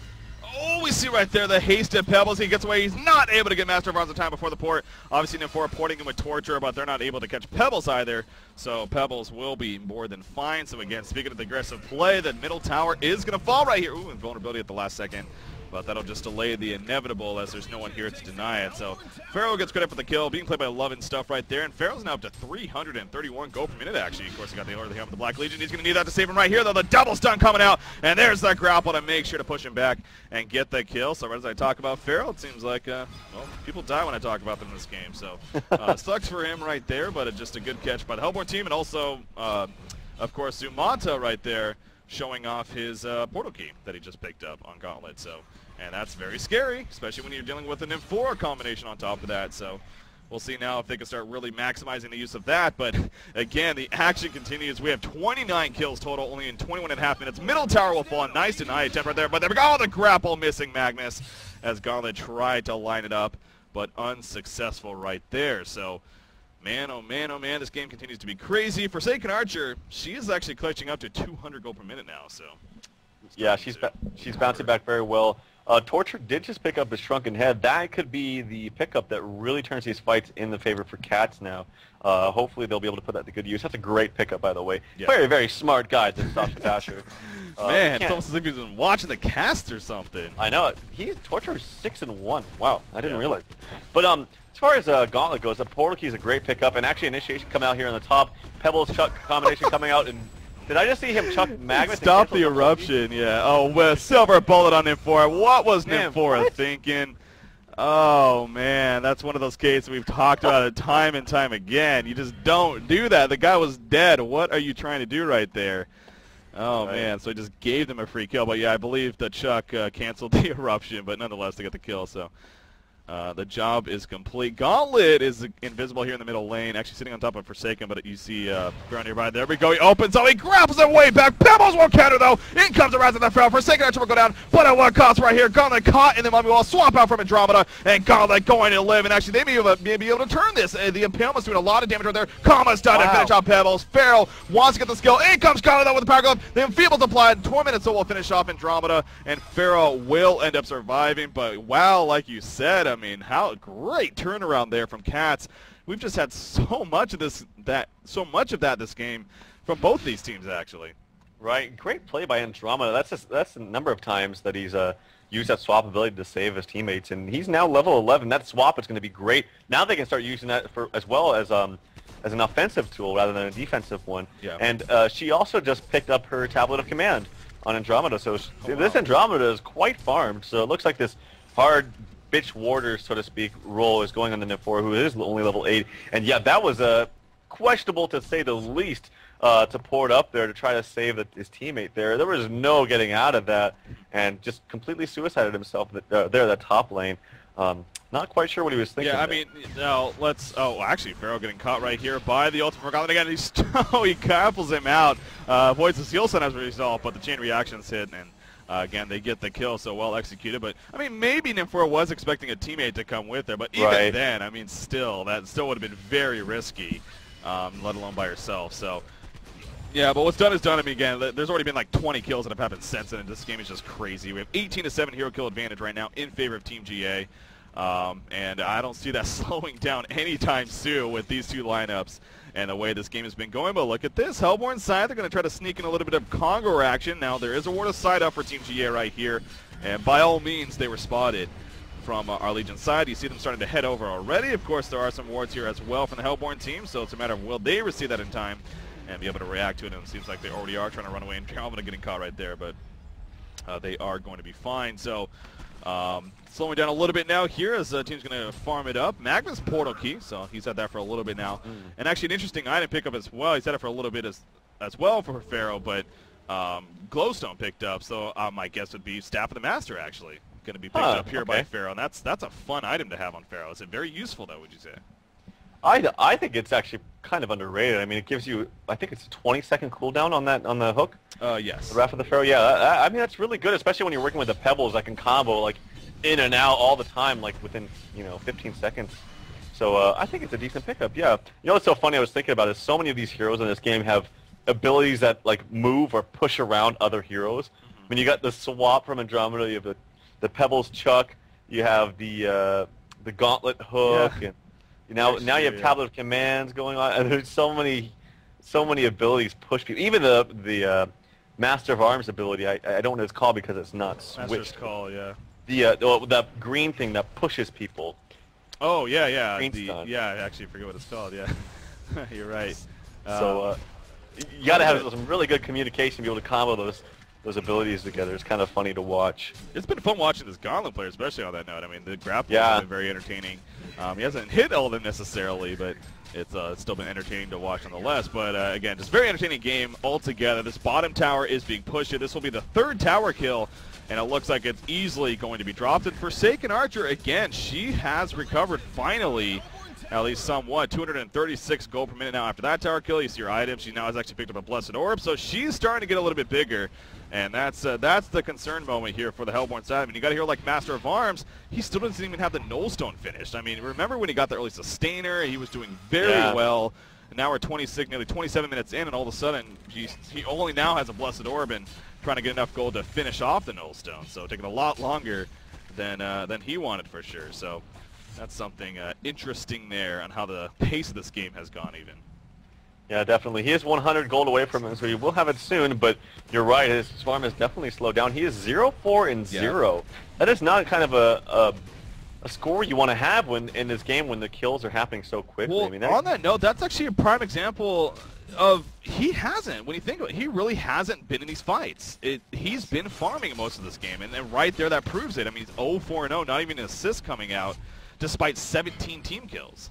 [SPEAKER 1] Oh, we see right there the haste at Pebbles. He gets away. He's not able to get Master of Arms in time before the port. Obviously, Nymphora porting him with Torture, but they're not able to catch Pebbles either. So Pebbles will be more than fine. So again, speaking of the aggressive play, the middle tower is going to fall right here. Ooh, invulnerability at the last second. But that'll just delay the inevitable as there's no one here to deny it. So Pharaoh gets credit for the kill, being played by Love and stuff right there. And Pharaoh's now up to 331 gold per minute, actually. Of course, he got the Order of the Helm of the Black Legion. He's going to need that to save him right here, though. The double stun coming out. And there's the grapple to make sure to push him back and get the kill. So right as I talk about Pharaoh, it seems like, well, people die when I talk about them in this game. So sucks for him right there, but just a good catch by the Hellborn team. And also, of course, Zumata right there showing off his portal key that he just picked up on Gauntlet. So, and that's very scary, especially when you're dealing with an Nymphora combination on top of that. So we'll see now if they can start really maximizing the use of that. But again, the action continues. We have 29 kills total, only in 21.5 minutes. Middle tower will fall. Nice deny attempt right there. But there we go. The grapple missing Magnus as Gauntlet tried to line it up, but unsuccessful right there. So man, oh man, this game continues to be crazy. Forsaken Archer, she is actually clutching up to 200 gold per minute now. So
[SPEAKER 2] Yeah, she's bouncing back very well. Torture did just pick up his shrunken head. That could be the pickup that really turns these fights in the favor for Cats now. Hopefully they'll be able to put that to good use. That's a great pickup, by the way. Yeah. Very, very smart guy, this Sasha Dasher.
[SPEAKER 1] Man, it's almost as if he's been watching the cast or something.
[SPEAKER 2] I know. Torture is 6-1. Wow, I didn't realize. But as far as Gauntlet goes, the Portal Key is a great pickup, and actually Initiation coming out here on the top. Pebbles Chuck combination coming out, and did I just see him chuck Magma?
[SPEAKER 1] Stop the eruption, yeah. Oh, well, Silver Bullet on Nymphora. What was Nymphora thinking? Oh, man, that's one of those cases we've talked about it time and time again. You just don't do that. The guy was dead. What are you trying to do right there? Oh, man, so he just gave them a free kill. But, yeah, I believe that Chuck canceled the eruption, but nonetheless, they got the kill, so the job is complete. Gauntlet is invisible here in the middle lane, actually sitting on top of Forsaken, but you see Brown nearby. There we go. He opens up. He grapples it way back. Pebbles won't counter, though. In comes the Rise of the Pharaoh. Forsaken Archer will go down, but at what cost right here? Gauntlet caught in the mummy wall. Swap out from Andromeda, and Gauntlet going to live. And actually, they may be able to turn this. The Impalement's doing a lot of damage right there. Kama's done to finish off Pebbles. Pharaoh wants to get the skill. In comes Gauntlet, though, with the Power Glove. The Enfeeble's applied. Tormented, so we'll finish off Andromeda, and Pharaoh will end up surviving. But, wow, like you said, I mean, how great turnaround there from Cats. We've just had so much of that this game from both these teams, actually.
[SPEAKER 2] Right, great play by Andromeda. That's a number of times that he's used that swap ability to save his teammates, and he's now level 11. That swap is going to be great. Now they can start using that as well as an offensive tool rather than a defensive one.
[SPEAKER 1] Yeah.
[SPEAKER 2] And she also just picked up her Tablet of Command on Andromeda, so this Andromeda is quite farmed. So it looks like this hard bitch warder, so to speak, role is going on the Nymphora, who is only level 8. And yeah, that was questionable to say the least to pour it up there to try to save his teammate there. There was no getting out of that, and just completely suicided himself there at that top lane. Not quite sure what he was thinking.
[SPEAKER 1] Yeah, I mean, no, let's... Oh, actually, Pharaoh getting caught right here by the Ultimate Forgotten again. He grapples him out. Avoids the Seal Sun as a result, but the chain reactions hit, and again, they get the kill, so well executed. But, I mean, maybe Nymphora was expecting a teammate to come with her, but even then, I mean, that still would have been very risky, let alone by herself. So, yeah, but what's done is done. I mean, again, there's already been like 20 kills that have happened since then, and this game is just crazy. We have 18-7 hero kill advantage right now in favor of Team GA, and I don't see that slowing down anytime soon with these two lineups and the way this game has been going. But look at this. Hellborn side, they're going to try to sneak in a little bit of Congo action. Now, there is a ward of side up for Team GA right here, and by all means, they were spotted from our Legion side. You see them starting to head over already. Of course, there are some wards here as well from the Hellborn team, so it's a matter of will they receive that in time and be able to react to it, and it seems like they already are trying to run away, and Calvin getting caught right there, but they are going to be fine. So, slowing down a little bit now here as the team's going to farm it up. Magma's Portal Key, so he's had that for a little bit now. And actually an interesting item pickup as well. He's had it for a little bit as well for Pharaoh, but Glowstone picked up, so my guess would be Staff of the Master actually going to be picked up here by Pharaoh. And that's a fun item to have on Pharaoh. Is it very useful though, would you say?
[SPEAKER 2] I think it's actually kind of underrated. I mean, it gives you, I think it's a 20-second cooldown on the hook.
[SPEAKER 1] Yes.
[SPEAKER 2] The Wrath of the Pharaoh. Yeah, I mean that's really good, especially when you're working with the Pebbles that can combo like in and out all the time, like within 15 seconds. So I think it's a decent pickup. Yeah. You know what's so funny? I was thinking about is so many of these heroes in this game have abilities that like move or push around other heroes. I mean, you got the swap from Andromeda. You have the Pebbles Chuck. You have the Gauntlet hook, and now you have Tablet of Commands going on. And there's so many abilities push people. Even the Master of Arms ability. I don't know what it's called because it's not switched.
[SPEAKER 1] Master's Call, yeah.
[SPEAKER 2] The green thing that pushes people.
[SPEAKER 1] Oh yeah. I actually forget what it's called. Yeah, you're right.
[SPEAKER 2] So you got to have some really good communication to be able to combo those abilities together. It's kind of funny to watch.
[SPEAKER 1] It's been fun watching this Gauntlet player, especially on that note. I mean, the grappling has been very entertaining. He hasn't hit all of them necessarily, but it's still been entertaining to watch nonetheless. But again, just very entertaining game altogether. This bottom tower is being pushed. This will be the third tower kill, and it looks like it's easily going to be dropped. And Forsaken Archer, again, she has recovered finally, at least somewhat. 236 gold per minute now after that tower kill. You see her item. She now has actually picked up a Blessed Orb, so she's starting to get a little bit bigger. And that's the concern moment here for the Hellborn side. I mean, you got to hear like Master of Arms. He still doesn't even have the Nullstone finished. I mean, remember when he got the early Sustainer? He was doing very well. And now we're 26, nearly 27 minutes in, and all of a sudden he only now has a Blessed Orb. And trying to get enough gold to finish off the Nullstone. So taking a lot longer than he wanted for sure. So that's something interesting there on how the pace of this game has gone even.
[SPEAKER 2] Yeah, definitely. He is 100 gold away from him, so he will have it soon, but you're right, his farm has definitely slowed down. He is 0-4-0. That is not kind of a score you want to have when in this game when the kills are happening so quickly.
[SPEAKER 1] Well,
[SPEAKER 2] I mean,
[SPEAKER 1] on that note, that's actually a prime example of he hasn't, when you think about it, he really hasn't been in these fights. He's been farming most of this game, and then right there that proves it. I mean, he's 0-4-0, not even an assist coming out, despite 17 team kills.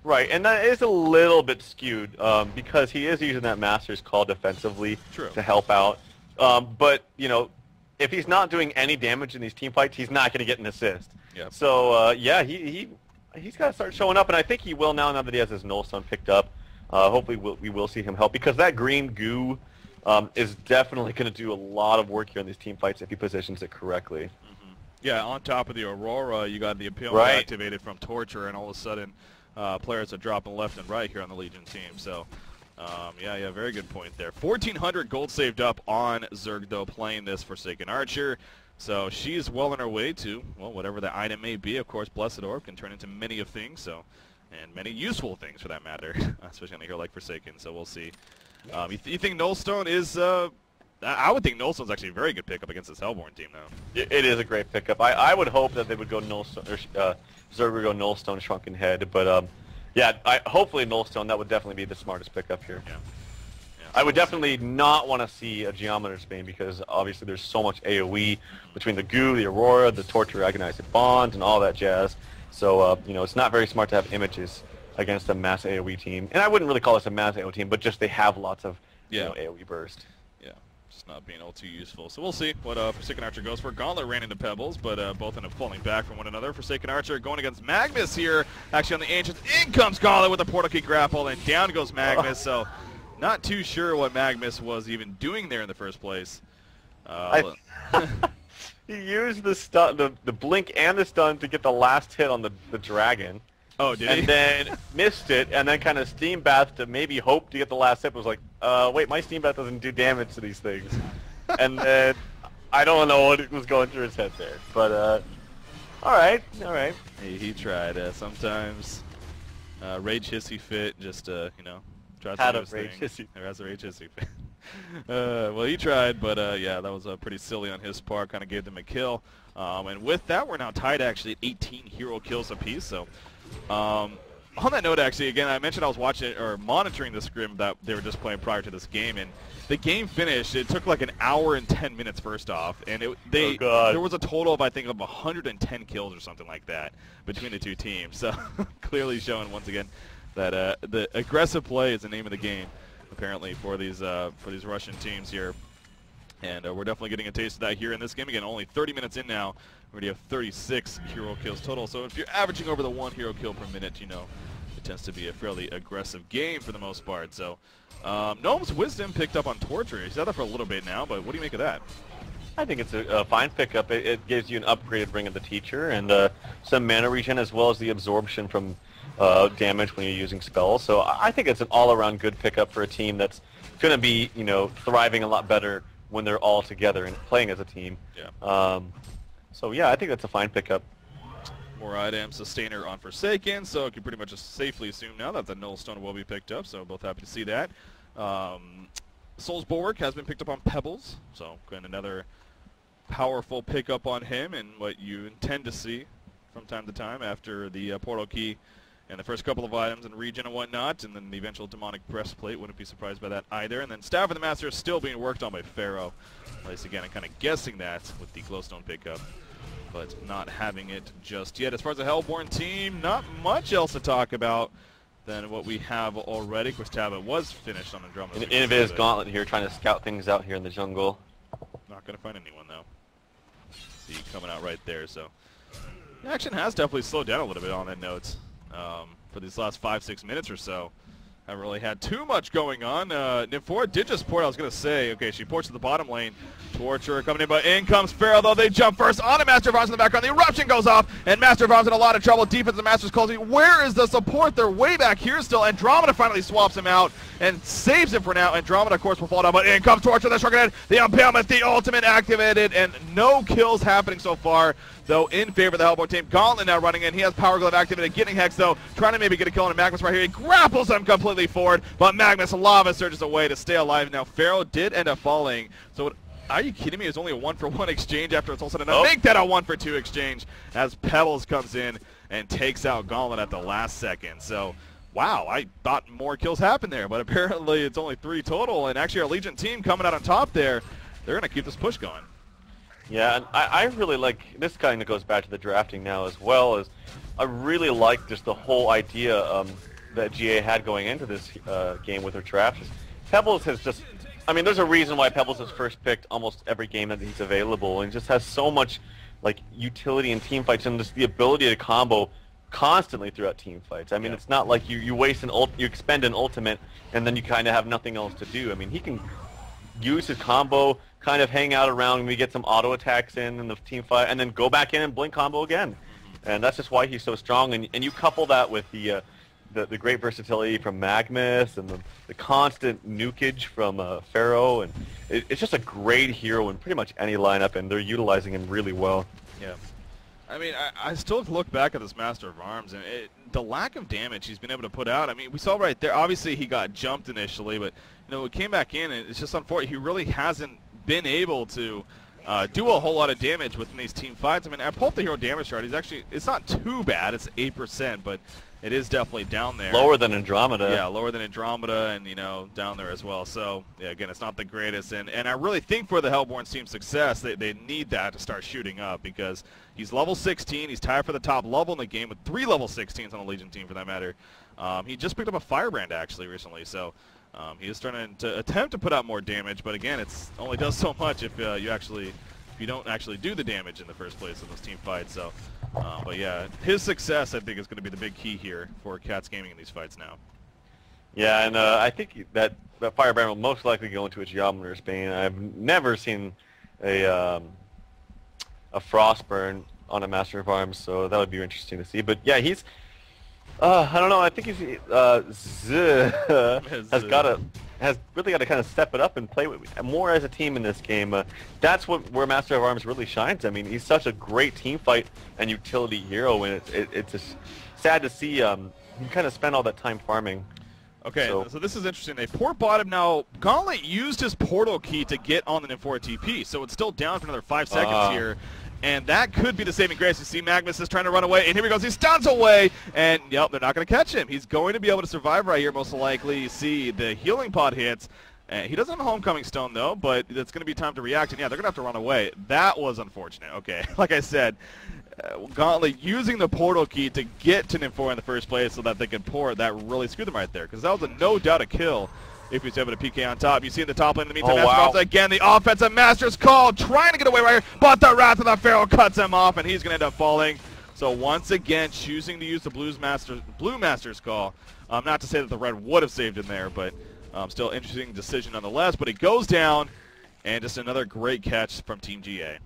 [SPEAKER 2] Right, and that is a little bit skewed because he is using that Master's Call defensively to help out. But, you know, if he's not doing any damage in these team fights, he's not going to get an assist.
[SPEAKER 1] Yep.
[SPEAKER 2] So, yeah, he's got to start showing up, and I think he will now that he has his Nullstone picked up. Hopefully we will see him help because that green goo is definitely going to do a lot of work here in these team fights if he positions it correctly.
[SPEAKER 1] Mm-hmm. Yeah, on top of the Aurora, you got the Appeal activated from Torture, and all of a sudden players are dropping left and right here on the Legion team. So, yeah, very good point there. 1,400 gold saved up on Zerg, though, playing this Forsaken Archer. So she's well on her way to, well, whatever the item may be. Of course, Blessed Orb can turn into many of things, so, and many useful things for that matter, especially on a hero like Forsaken. So we'll see. You think Nullstone is... I would think Nullstone's actually a very good pickup against this Hellborn team, though.
[SPEAKER 2] It is a great pickup. I would hope that they would go Nullstone, or Zerg would go Nullstone, Shrunken Head, but yeah, hopefully Nullstone, that would definitely be the smartest pickup here.
[SPEAKER 1] Yeah.
[SPEAKER 2] I would definitely not want to see a Geometer's Bane because obviously there's so much AoE between the Goo, the Aurora, the Torture Agonizing Bond, and all that jazz. So, you know, it's not very smart to have images against a mass AoE team. And I wouldn't really call this a mass AoE team, but just they have lots of you know, AoE burst.
[SPEAKER 1] Yeah, just not being all too useful. So we'll see what Forsaken Archer goes for. Gauntlet ran into Pebbles, but both end up falling back from one another. Forsaken Archer going against Magnus here. Actually on the Ancients. In comes Gauntlet with a Portal Key grapple, and down goes Magnus. So not too sure what Magnus was even doing there in the first place.
[SPEAKER 2] He used the stun, the blink and the stun to get the last hit on the dragon.
[SPEAKER 1] Oh, did he?
[SPEAKER 2] And then missed it, and then kind of steam bath to maybe hope to get the last hit. Was like, wait, my steam bath doesn't do damage to these things. And then I don't know what was going through his head there, but all right.
[SPEAKER 1] He tried. Sometimes rage hissy fit, just you know.
[SPEAKER 2] Had a rage hissy.
[SPEAKER 1] Has a rage hissy fit. Well, he tried, but yeah, that was pretty silly on his part. Kind of gave them a kill. And with that, we're now tied actually at 18 hero kills apiece. So, on that note, actually, again, I mentioned I was watching or monitoring the scrim that they were just playing prior to this game, and the game finished. It took like an hour and 10 minutes first off, and there was a total of I think of 110 kills or something like that between the two teams. So clearly showing once again that the aggressive play is the name of the game, apparently, for these Russian teams here. And we're definitely getting a taste of that here in this game. Again, only 30 minutes in now. We already have 36 hero kills total. So if you're averaging over the 1 hero kill per minute, you know, it tends to be a fairly aggressive game for the most part. So Gnome's Wisdom picked up on Torture. He's had that for a little bit now, but what do you make of that?
[SPEAKER 2] I think it's a fine pickup. It gives you an upgraded Ring of the Teacher and some mana regen as well as the absorption from damage when you're using spells. So I think it's an all-around good pickup for a team that's going to be, you know, thriving a lot better when they're all together and playing as a team.
[SPEAKER 1] Yeah.
[SPEAKER 2] So yeah, I think that's a fine pickup.
[SPEAKER 1] More items, Sustainer on Forsaken, so you can pretty much just safely assume now that the Nullstone will be picked up, so both happy to see that. Soul's Bulwark has been picked up on Pebbles, so again, another powerful pickup on him, and what you intend to see from time to time after the Portal Key and the first couple of items and regen and whatnot, and then the eventual Demonic Breastplate. Wouldn't be surprised by that either. And then Staff of the Master is still being worked on by Pharaoh. At least again, I'm kind of guessing that with the Glowstone pickup, but not having it just yet. As far as the Hellborn team, not much else to talk about than what we have already. Of course, Tabit was finished on Andromeda.
[SPEAKER 2] Innovative Gauntlet here, trying to scout things out here in the jungle.
[SPEAKER 1] Not going to find anyone, though. See, coming out right there, so... The action has definitely slowed down a little bit on that note. For these last 5-6 minutes or so. Haven't really had too much going on. Nymphora did just port, I was going to say. Okay, she ports to the bottom lane. Torture coming in, but in comes Pharaoh, though. They jump first on a Master of Arms in the background. The eruption goes off, and Master of Arms in a lot of trouble. Defense of Master's closing. Where is the support? They're way back here still. Andromeda finally swaps him out and saves him for now. Andromeda, of course, will fall down, but in comes Torture, the Shrunken, the Impalement, the ultimate activated, and no kills happening so far, though, in favor of the Hellborn team. Gauntlet now running in. He has Power Glove activated. Getting Hex, though, trying to maybe get a kill on Magnus right here. He grapples him completely forward, but Magnus Lava surges away to stay alive. Now, Pharaoh did end up falling, so are you kidding me? It was only a 1-for-1 exchange after it's all said and done. Make that a 1-for-2 exchange as Pebbles comes in and takes out Gauntlet at the last second. So, wow, I thought more kills happened there, but apparently it's only 3 total, and actually our Legion team coming out on top there, they're going to keep this push going.
[SPEAKER 2] Yeah, and I really like, this kind of goes back to the drafting now as well, as I really like just the whole idea that GA had going into this game with her draft. Pebbles has just, I mean, there's a reason why Pebbles is first picked almost every game that he's available, and just has so much like utility in team fights and just the ability to combo constantly throughout team fights. I mean, it's not like you waste you expend an ultimate and then you kind of have nothing else to do. I mean, he can use his combo, kind of hang out around, we get some auto attacks in the team fight, and then go back in and blink combo again. And that's just why he's so strong. And you couple that with the great versatility from Magnus and the constant nukage from Pharaoh, and it's just a great hero in pretty much any lineup, and they're utilizing him really well.
[SPEAKER 1] Yeah. I mean, I still look back at this Master of Arms, and the lack of damage he's been able to put out. I mean, we saw right there, obviously he got jumped initially, but, you know, it came back in, and it's just unfortunate. He really hasn't been able to do a whole lot of damage within these team fights. I mean, I pulled the hero damage chart. He's actually, it's not too bad. It's 8%, but it is definitely down there.
[SPEAKER 2] Lower than Andromeda.
[SPEAKER 1] Yeah, lower than Andromeda, and, you know, down there as well. So, yeah, again, it's not the greatest. And I really think for the Hellborn team's success, they need that to start shooting up, because he's level 16. He's tied for the top level in the game with 3 level 16s on the Legion team, for that matter. He just picked up a Firebrand, actually, recently. So he is starting to attempt to put out more damage, but, again, it's only does so much if you don't actually do the damage in the first place in those team fights. So, but yeah, his success, I think, is going to be the big key here for Cats Gaming in these fights now.
[SPEAKER 2] Yeah, and I think that Firebrand will most likely go into a Geometer's Bane. I've never seen a Frostburn on a Master of Arms, so that would be interesting to see. But yeah, he's I don't know. I think he's has really got to kind of step it up and play more as a team in this game. That's where Master of Arms really shines. I mean, he's such a great team fight and utility hero, and it's just sad to see him kind of spend all that time farming.
[SPEAKER 1] Okay, so this is interesting. They port bottom now. Gauntlet used his portal key to get on the Nymphora TP, so it's still down for another 5 seconds here. And that could be the saving grace. You see Magnus is trying to run away, and here he goes. He stuns away, and, yep, they're not going to catch him. He's going to be able to survive right here, most likely. You see the healing pod hits. He doesn't have a homecoming stone, though, but it's going to be time to react, and, yeah, they're going to have to run away. That was unfortunate. Okay, like I said, Gauntlet using the portal key to get to Nymphora in the first place so that they could port, that really screwed them right there, because that was a no doubt a kill. If he's able to PK on top. You see in the top lane in the meantime, again, the offensive Master's call, trying to get away right here, but the Wrath of the Pharaoh cuts him off, and he's going to end up falling. So once again, choosing to use the Blue Master's call. Not to say that the red would have saved him there, but still interesting decision nonetheless. But he goes down, and just another great catch from Team GA.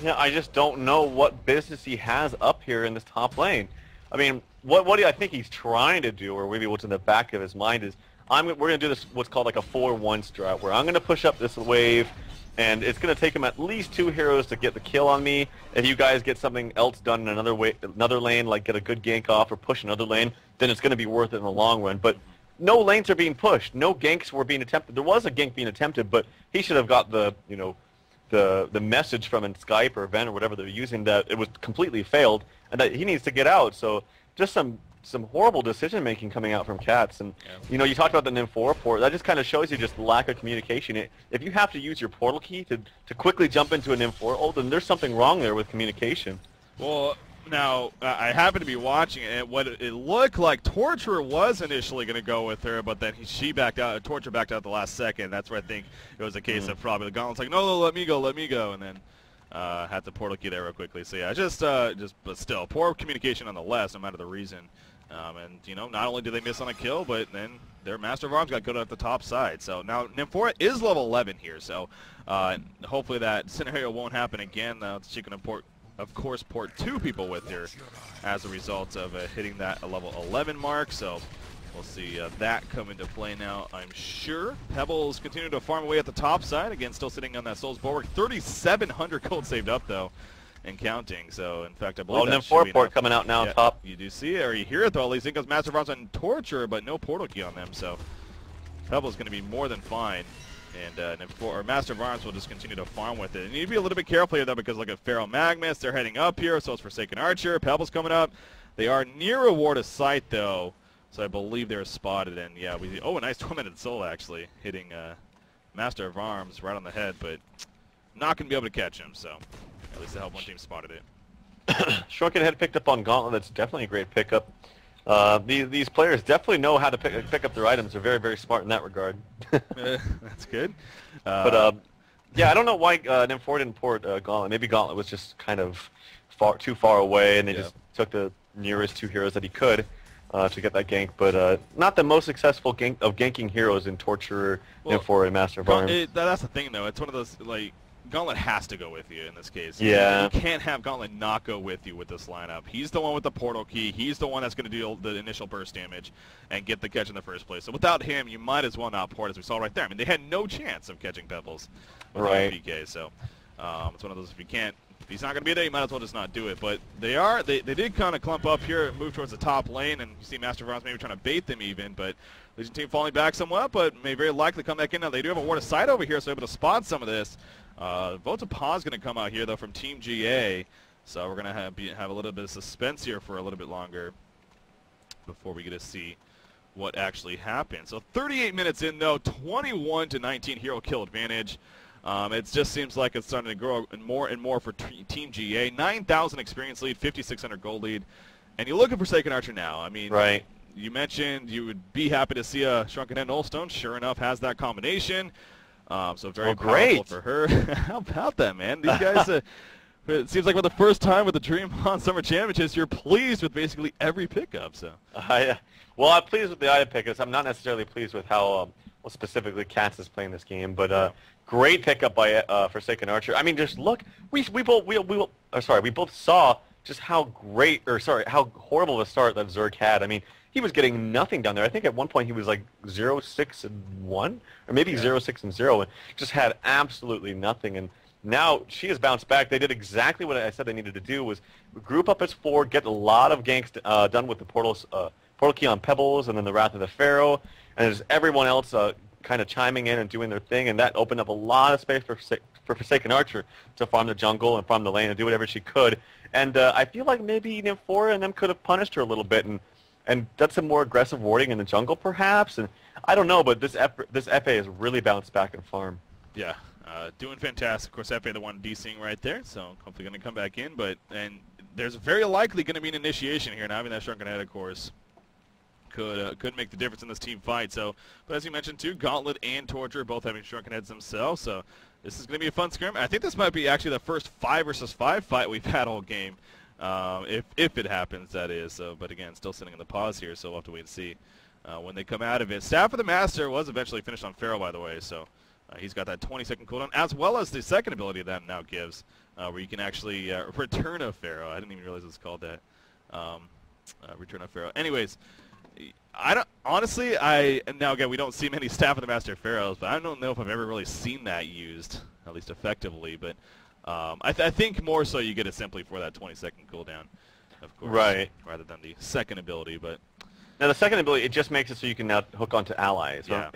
[SPEAKER 2] Yeah, I just don't know what business he has up here in this top lane. I mean, what do I think he's trying to do, or maybe what's in the back of his mind is, we're going to do this, what's called like a 4-1 strat, where I'm going to push up this wave, and it's going to take him at least 2 heroes to get the kill on me. If you guys get something else done in another lane, like get a good gank off or push another lane, then it's going to be worth it in the long run. But no lanes are being pushed. No ganks were being attempted. There was a gank being attempted, but he should have got the message from Skype or Vent or whatever they're using that it was completely failed and that he needs to get out. So just some horrible decision-making coming out from Cats. And, you know, you talked about the Nymphora port. That just kind of shows you just the lack of communication. If you have to use your portal key to quickly jump into a Nymphora ult, then there's something wrong there with communication.
[SPEAKER 1] Well, now, I happen to be watching it, and what it looked like Torture was initially going to go with her, but then Torture backed out at the last second. That's where I think it was a case of probably the Gauntlet's like, no, let me go, and then had the portal key there real quickly. So yeah, but still, poor communication nonetheless, no matter the reason. And, you know, not only did they miss on a kill, but then their Master of Arms got good at the top side. So now Nymphora is level 11 here, so hopefully that scenario won't happen again. She can, of course, port 2 people with her as a result of hitting that level 11 mark. So we'll see that come into play now, I'm sure. Pebbles continue to farm away at the top side. Again, still sitting on that Souls Bulwark. 3,700 gold saved up, though, and counting. So, in fact, I believe that should be
[SPEAKER 2] port
[SPEAKER 1] enough.
[SPEAKER 2] coming out now top.
[SPEAKER 1] You do see it, or you hear it, though. At least it goes Master of Arms on Torture, but no portal key on them. So Pebbles going to be more than fine. And Master of Arms will just continue to farm with it. And you need to be a little bit careful here, though, because look at Pharaoh Magnus. They're heading up here, so it's Forsaken Archer. Pebbles coming up. They are near a Ward of Sight, though. So I believe they're spotted, and yeah, a nice Tormented Soul actually hitting Master of Arms right on the head, but not going to be able to catch him. So at least the Help One team spotted it.
[SPEAKER 2] Shrunken Head picked up on Gauntlet. That's definitely a great pickup. These players definitely know how to pick up their items. They're very, very smart in that regard.
[SPEAKER 1] That's good.
[SPEAKER 2] Yeah, I don't know why Nymphora didn't port Gauntlet. Maybe Gauntlet was just kind of too far away, and they just took the nearest 2 heroes that he could. To get that gank, but not the most successful ganking heroes in Torturer, Nymphora, and Master of Arms.
[SPEAKER 1] That's the thing, though. It's one of those, like, Gauntlet has to go with you in this case.
[SPEAKER 2] Yeah.
[SPEAKER 1] You can't have Gauntlet not go with you with this lineup. He's the one with the portal key. He's the one that's going to deal the initial burst damage and get the catch in the first place. So without him, you might as well not port, as we saw right there. I mean, they had no chance of catching Pebbles with PK. So it's one of those, if he's not going to be there, you might as well just not do it. But they did kind of clump up here and move towards the top lane, and you see Master of Arms maybe trying to bait them even, but Legion team falling back somewhat, but may very likely come back in. Now they do have a Ward of Sight over here, so able to spot some of this. Vote to Pause going to come out here, though, from Team GA, so we're going to have a little bit of suspense here for a little bit longer before we get to see what actually happens. So 38 minutes in, though, 21-19 hero kill advantage. It just seems like it's starting to grow more and more for Team GA. 9,000 experience lead, 5,600 gold lead. And you're looking for Forsaken Archer now. I mean, you mentioned you would be happy to see a Shrunken Head Nullstone. Sure enough, has that combination. So very powerful for her. How about that, man? These guys, it seems like for the first time with the DreamhoN Summer Championships, you're pleased with basically every pickup. So.
[SPEAKER 2] Well, I'm pleased with the item pickups. I'm not necessarily pleased with how specifically Cats is playing this game, but great pickup by Forsaken Archer. I mean, just look, we both saw just how horrible a start that Zerg had. I mean, he was getting nothing down there. I think at one point he was like 0-6-1, or maybe 0-6-0, and just had absolutely nothing. And now she has bounced back. They did exactly what I said they needed to do, was group up as 4, get a lot of ganks done with the portal key on Pebbles, and then the Wrath of the Pharaoh, and there's everyone else kind of chiming in and doing their thing, and that opened up a lot of space for Forsaken Archer to farm the jungle and farm the lane and do whatever she could. And I feel like maybe Nymphora and them could have punished her a little bit and done some more aggressive warding in the jungle, perhaps. And I don't know, but this FA has really bounced back and farm.
[SPEAKER 1] Yeah, doing fantastic. Of course, FA the one DCing right there, so hopefully going to come back in. And there's very likely going to be an initiation here, now having that Shrunken Head, of course. Could make the difference in this team fight. So, but as you mentioned too, Gauntlet and Torture both having Shrunken Heads themselves. So this is going to be a fun scrim. I think this might be actually the first 5 versus 5 fight we've had all game, if it happens, that is. So, but again, still sitting in the pause here, so we'll have to wait and see when they come out of it. Staff of the Master was eventually finished on Pharaoh, by the way. So he's got that 20-second cooldown, as well as the second ability that now gives, where you can actually return a Pharaoh. I didn't even realize it was called that. Return a Pharaoh. Anyways. Honestly, now again, we don't see many Staff of the Master Pharaohs, but I don't know if I've ever really seen that used, at least effectively. But I think more so you get it simply for that 20-second cooldown, of course, rather than the second ability. But
[SPEAKER 2] now the second ability, it just makes it so you can now hook onto allies.
[SPEAKER 1] Yeah.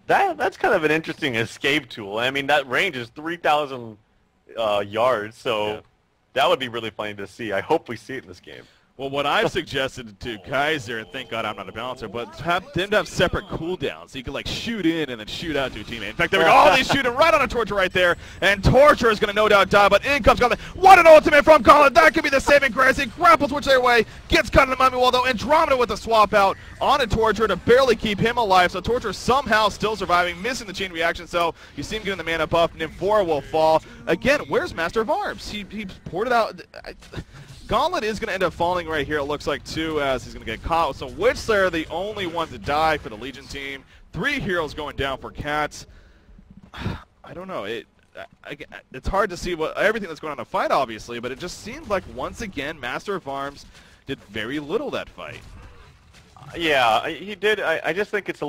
[SPEAKER 2] Right? That's kind of an interesting escape tool. I mean, that range is 3,000 yards, so that would be really funny to see. I hope we see it in this game.
[SPEAKER 1] Well, what I've suggested to Kaiser, and thank God I'm not a balancer, but have them to have separate cooldowns, so you can like shoot in and then shoot out to a teammate. In fact, there we go. Oh, they shoot him right on a Torture right there, and Torture is going to no doubt die, but in comes Gauntlet. What an ultimate from Gauntlet. That could be the saving grace. He grapples which their way, gets cut in the mummy wall, though. Andromeda with a swap out on a Torture to barely keep him alive, so Torture somehow still surviving, missing the chain reaction, so you see him getting the mana buff. Nymphora will fall. Again, where's Master of Arms? He ported out. Gauntlet is going to end up falling right here, it looks like, too, as he's going to get caught. So Witchslayer, the only one to die for the Legion team. 3 heroes going down for Cats. I don't know. It's hard to see everything that's going on in the fight, obviously, but it just seems like, once again, Master of Arms did very little that fight.
[SPEAKER 2] Yeah, he did. I just think it's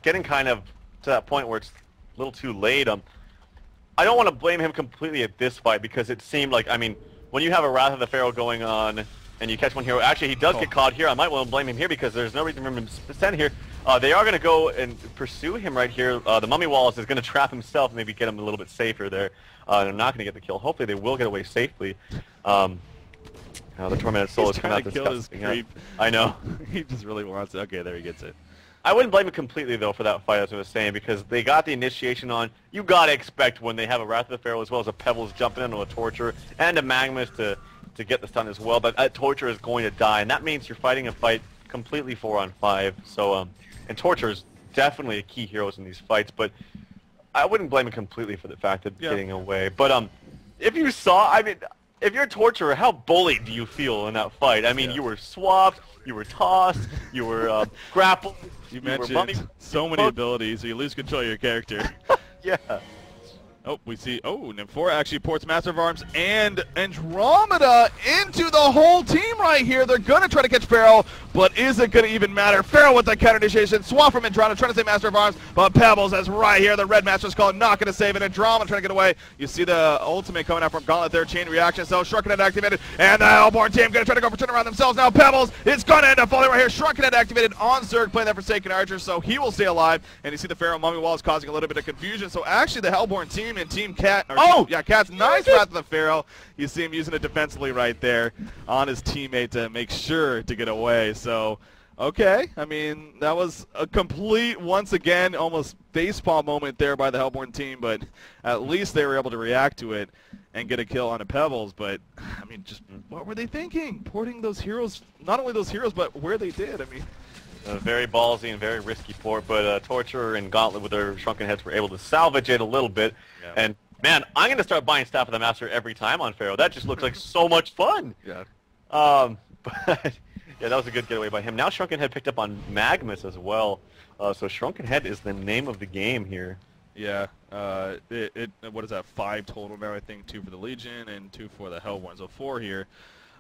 [SPEAKER 2] getting kind of to that point where it's a little too late. I don't want to blame him completely at this fight because it seemed like, I mean, when you have a Wrath of the Pharaoh going on and you catch one hero, actually he does get caught here. I might want to blame him here because there's no reason for him to stand here. They are going to go and pursue him right here. The Mummy Wallace is going to trap himself, maybe get him a little bit safer there. They're not going to get the kill. Hopefully they will get away safely. The Tormented Soul is coming out this creep. I know.
[SPEAKER 1] He just really wants it. Okay, there he gets it.
[SPEAKER 2] I wouldn't blame him completely, though, for that fight, as I was saying, because they got the initiation on. You got to expect when they have a Wrath of the Pharaoh as well as a Pebbles jumping into a Torture and a Magnus to get the stun as well. But a Torture is going to die, and that means you're fighting a fight completely 4-on-5. So, and Torture is definitely a key hero in these fights, but I wouldn't blame him completely for the fact of getting away. But if you saw, I mean, if you're a Torturer, how bullied do you feel in that fight? I mean, you were swapped, you were tossed, you were grappled.
[SPEAKER 1] You mentioned so many abilities, so you lose control of your character.
[SPEAKER 2] Yeah.
[SPEAKER 1] Oh, we see. Oh, Nymphoria actually ports Master of Arms and Andromeda into the whole team right here. They're going to try to catch Pharaoh, but is it going to even matter? Pharaoh with the counter initiation. Swap from Andromeda trying to save Master of Arms, but Pebbles is right here. The Red Master's call, not going to save it. Andromeda trying to get away. You see the ultimate coming out from Gauntlet there. Chain reaction. So Shrunken Head activated, and the Hellborn team going to try to go for turnaround themselves. Now Pebbles, it's going to end up falling right here. Shrunken Head activated on Zerg, playing that Forsaken Archer, so he will stay alive. And you see the Pharaoh Mummy Wall is causing a little bit of confusion. So actually the Hellborn team and Team Cat, Cat's nice Wrath of the Pharaoh. You see him using it defensively right there on his teammate to make sure to get away. So, okay, I mean, that was a complete, once again, almost facepalm moment there by the Hellborn team, but at least they were able to react to it and get a kill on a Pebbles. But, I mean, just what were they thinking? Porting those heroes, not only those heroes, but where they did. I mean,
[SPEAKER 2] very ballsy and very risky port, but Torturer and Gauntlet with their Shrunken Heads were able to salvage it a little bit. Yeah. And man, I'm going to start buying Staff of the Master every time on Pharaoh. That just looks like so much fun.
[SPEAKER 1] Yeah.
[SPEAKER 2] But yeah, that was a good getaway by him. Now Shrunken Head picked up on Magnus as well. So Shrunken Head is the name of the game here.
[SPEAKER 1] Yeah. What is that? 5 total now, I think. 2 for the Legion and 2 for the Hellborn. So 4 here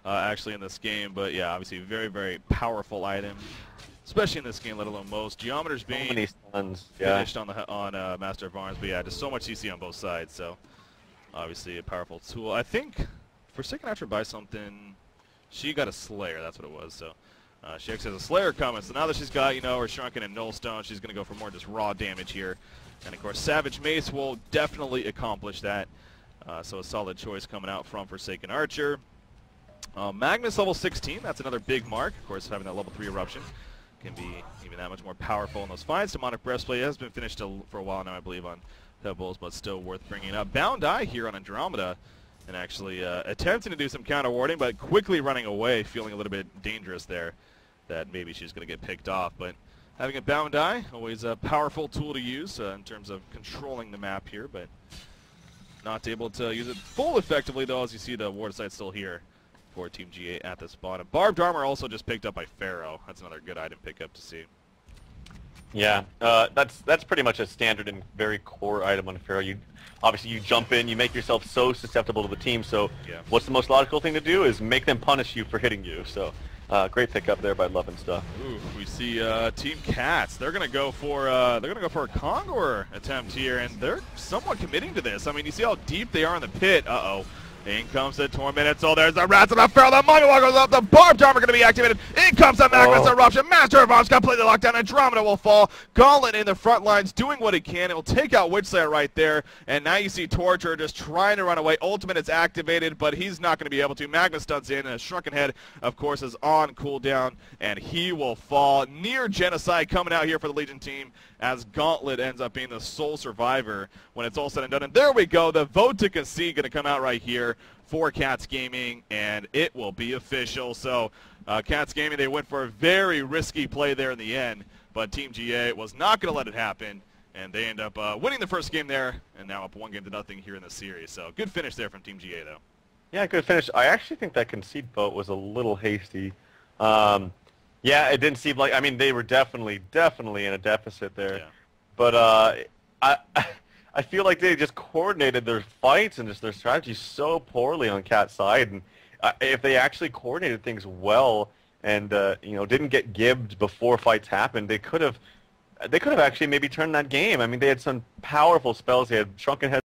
[SPEAKER 1] actually in this game. But yeah, obviously very, very powerful item. Especially in this game, let alone most. Geometers being finished on Master of Arms, but yeah, just so much CC on both sides, so obviously a powerful tool. I think Forsaken Archer buys something, she got a Slayer, that's what it was, so she actually has a Slayer coming, so now that she's got, her Shrunken and Nullstone, she's going to go for more just raw damage here. And of course, Savage Mace will definitely accomplish that, so a solid choice coming out from Forsaken Archer. Magnus level 16, that's another big mark, of course having that level 3 eruption can be even that much more powerful in those fights. Demonic Breastplate has been finished for a while now, I believe, on Pebbles, but still worth bringing up. Bound Eye here on Andromeda, and actually attempting to do some counter warding, but quickly running away, feeling a little bit dangerous there, that maybe she's going to get picked off. But having a Bound Eye, always a powerful tool to use in terms of controlling the map here, but not able to use it full effectively, though, as you see the ward site still here for Team G8 at this bottom. Barbed Armor also just picked up by Pharaoh. That's another good item pickup to see.
[SPEAKER 2] Yeah, that's pretty much a standard and very core item on Pharaoh. Obviously you jump in, you make yourself so susceptible to the team, so what's the most logical thing to do is make them punish you for hitting you. So great pickup there by Love and Stuff.
[SPEAKER 1] Ooh, we see Team Cats. They're gonna go for a Conqueror attempt here, and they're somewhat committing to this. I mean, you see how deep they are in the pit. In comes the Tormented Soul. There's the Rats of the Pharaoh. The Mummy Wall goes up. The Barbed Armor going to be activated. In comes the Magnus Eruption. Master of Arms completely locked down. Andromeda will fall. Gauntlet in the front lines doing what he can. It will take out Witchslayer right there. And now you see Torture just trying to run away. Ultimate is activated, but he's not going to be able to. Magnus stuns in. And a Shrunken Head, of course, is on cooldown. And he will fall. Near Genocide coming out here for the Legion team, as Gauntlet ends up being the sole survivor when it's all said and done. And there we go. The vote to concede going to come out right here for Cats Gaming, and it will be official. So Cats Gaming, they went for a very risky play there in the end, but Team GA was not going to let it happen, and they end up winning the first game there, and now up 1-0 here in the series. So good finish there from Team GA, though.
[SPEAKER 2] Yeah, good finish. I actually think that concede vote was a little hasty. Yeah, it didn't seem like. I mean, they were definitely in a deficit there.
[SPEAKER 1] Yeah.
[SPEAKER 2] But I I feel like they just coordinated their fights and just their strategy so poorly on Cat's side. And if they actually coordinated things well and didn't get gibbed before fights happened, they could have actually maybe turned that game. I mean, they had some powerful spells. They had Shrunken Head